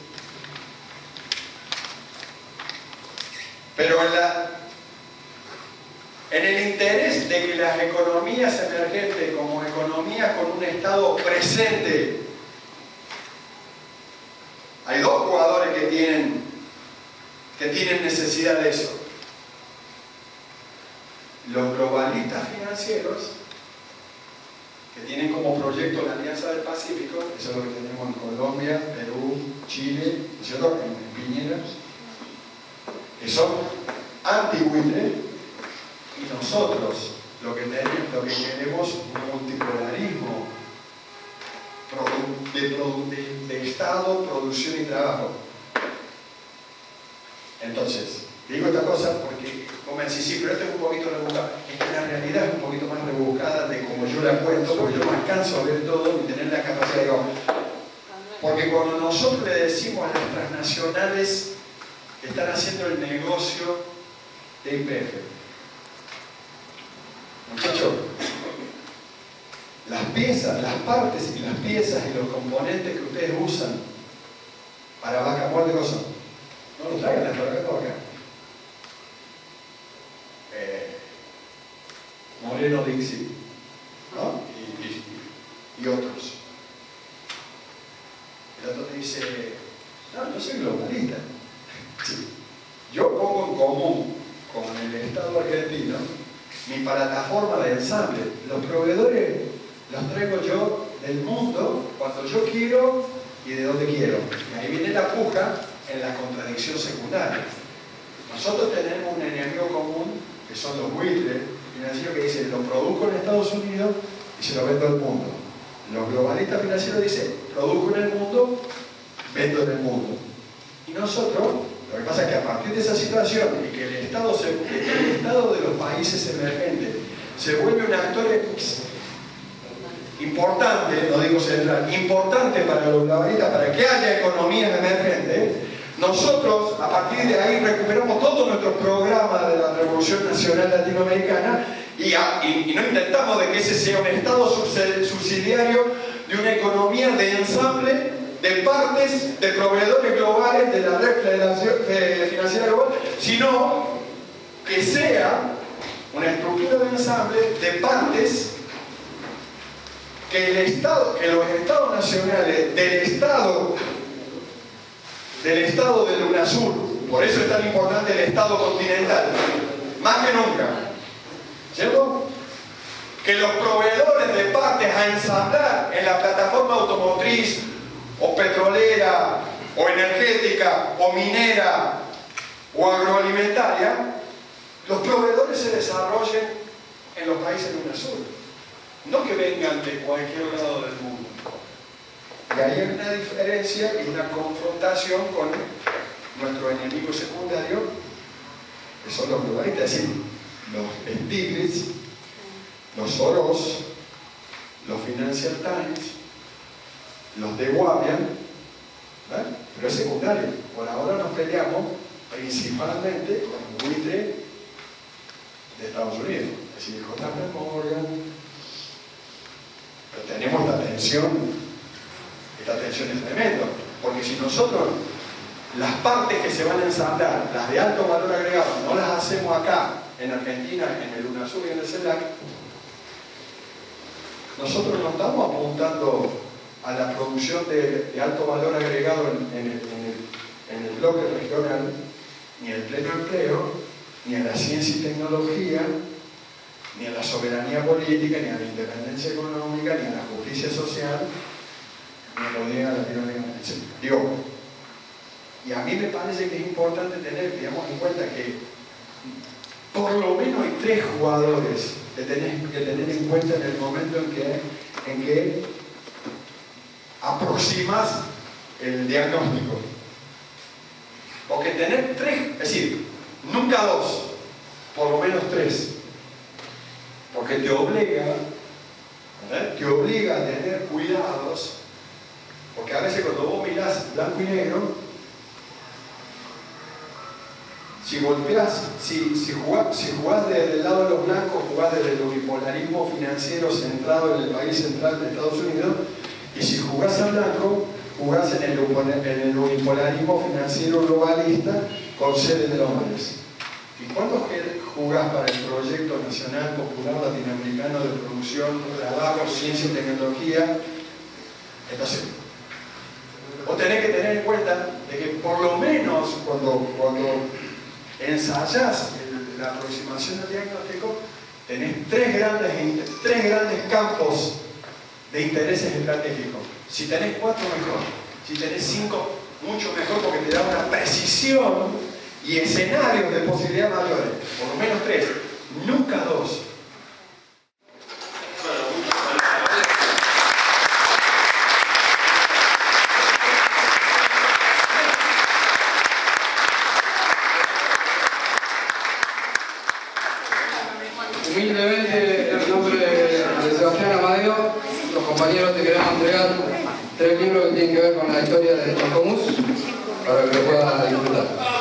pero en el interés de que las economías emergentes como economías con un estado presente, hay dos jugadores que tienen necesidad de eso: los globalistas financieros, que tienen como proyecto la Alianza del Pacífico, eso es lo que tenemos en Colombia, Perú, Chile, ¿cierto? En Piñera. que son anti-buitre, y nosotros lo que queremos un multipolarismo de Estado, producción y trabajo. Entonces, digo esta cosa porque, como me decís, sí, pero esto es un poquito rebuscado. Es que la realidad es un poquito más rebuscada de como yo la cuento, porque yo no alcanzo a ver todo y tener la capacidad de... Porque cuando nosotros le decimos a las transnacionales que están haciendo el negocio de IPF, muchachos, las piezas, las partes y las piezas y los componentes que ustedes usan para Vaca Muerta de cosas, no los traigan hasta acá. Moreno Dixie, ¿no? Y otros. El otro te dice, no, yo soy globalista. Sí. Yo pongo en común con el Estado argentino mi plataforma de ensamble. Los proveedores los traigo yo del mundo cuando yo quiero y de donde quiero. Y ahí viene la puja en la contradicción secundaria. Nosotros tenemos un enemigo común que son los buitres financieros que dicen lo produzco en Estados Unidos y se lo vendo al mundo. Los globalistas financieros dicen produzco en el mundo, vendo en el mundo. Y nosotros, lo que pasa es que a partir de esa situación y que el Estado de los países emergentes se vuelve un actor importante, no digo central, importante para los globalistas, para que haya economías emergentes, nosotros a partir de ahí recuperamos todos nuestros programas de la Revolución Nacional Latinoamericana y no intentamos de que ese sea un Estado subsidiario de una economía de ensamble de partes de proveedores globales de la red financiera global, sino que sea una estructura de ensamble de partes que los estados nacionales del Estado del UNASUR, por eso es tan importante el Estado continental, más que nunca, ¿cierto? Que los proveedores de partes a ensamblar en la plataforma automotriz o petrolera o energética o minera o agroalimentaria, los proveedores se desarrollen en los países del UNASUR, no que vengan de cualquier lado del mundo. Y ahí hay una diferencia y una confrontación con nuestro enemigo secundario, que son los globalistas, es decir, los Stiglitz, los Soros, los Financial Times, los de Guardian, ¿eh? Pero es secundario. Por ahora nos peleamos principalmente con el buitre de Estados Unidos, es decir, JP Morgan. Pero tenemos esta tensión es tremenda, porque si nosotros las partes que se van a ensamblar, las de alto valor agregado, no las hacemos acá, en Argentina, en el UNASUR y en el CELAC, nosotros no estamos apuntando a la producción de alto valor agregado en el bloque regional, ni al pleno empleo, ni a la ciencia y tecnología, ni a la soberanía política, ni a la independencia económica, ni a la justicia social, ni a la unidad latinoamericana, etc. Digo, y a mí me parece que es importante tener, digamos, en cuenta que por lo menos hay 3 jugadores que tenés que tener en cuenta en el momento en que aproximas el diagnóstico. Porque tener 3, es decir, nunca 2, por lo menos 3. Porque te obliga a tener cuidados, porque a veces cuando vos mirás blanco y negro, si golpeás, si jugás desde el lado de los blancos, jugás desde el unipolarismo financiero centrado en el país central de Estados Unidos, y si jugás al blanco, jugás en el unipolarismo financiero globalista con sede en Londres. ¿Y cuándo jugás para el Proyecto Nacional Popular Latinoamericano de Producción, Trabajo, Ciencia y Tecnología? Entonces, vos tenés que tener en cuenta de que por lo menos cuando ensayás la aproximación al diagnóstico, tenés tres grandes campos de intereses estratégicos. Si tenés 4, mejor. Si tenés 5, mucho mejor, porque te da una precisión y escenarios de posibilidad mayores, por lo menos 3, nunca 2. Humildemente, en nombre de Sebastián Amadeo, los compañeros te queremos entregar 3 libros que tienen que ver con la historia de Chascomús para que lo puedas disfrutar.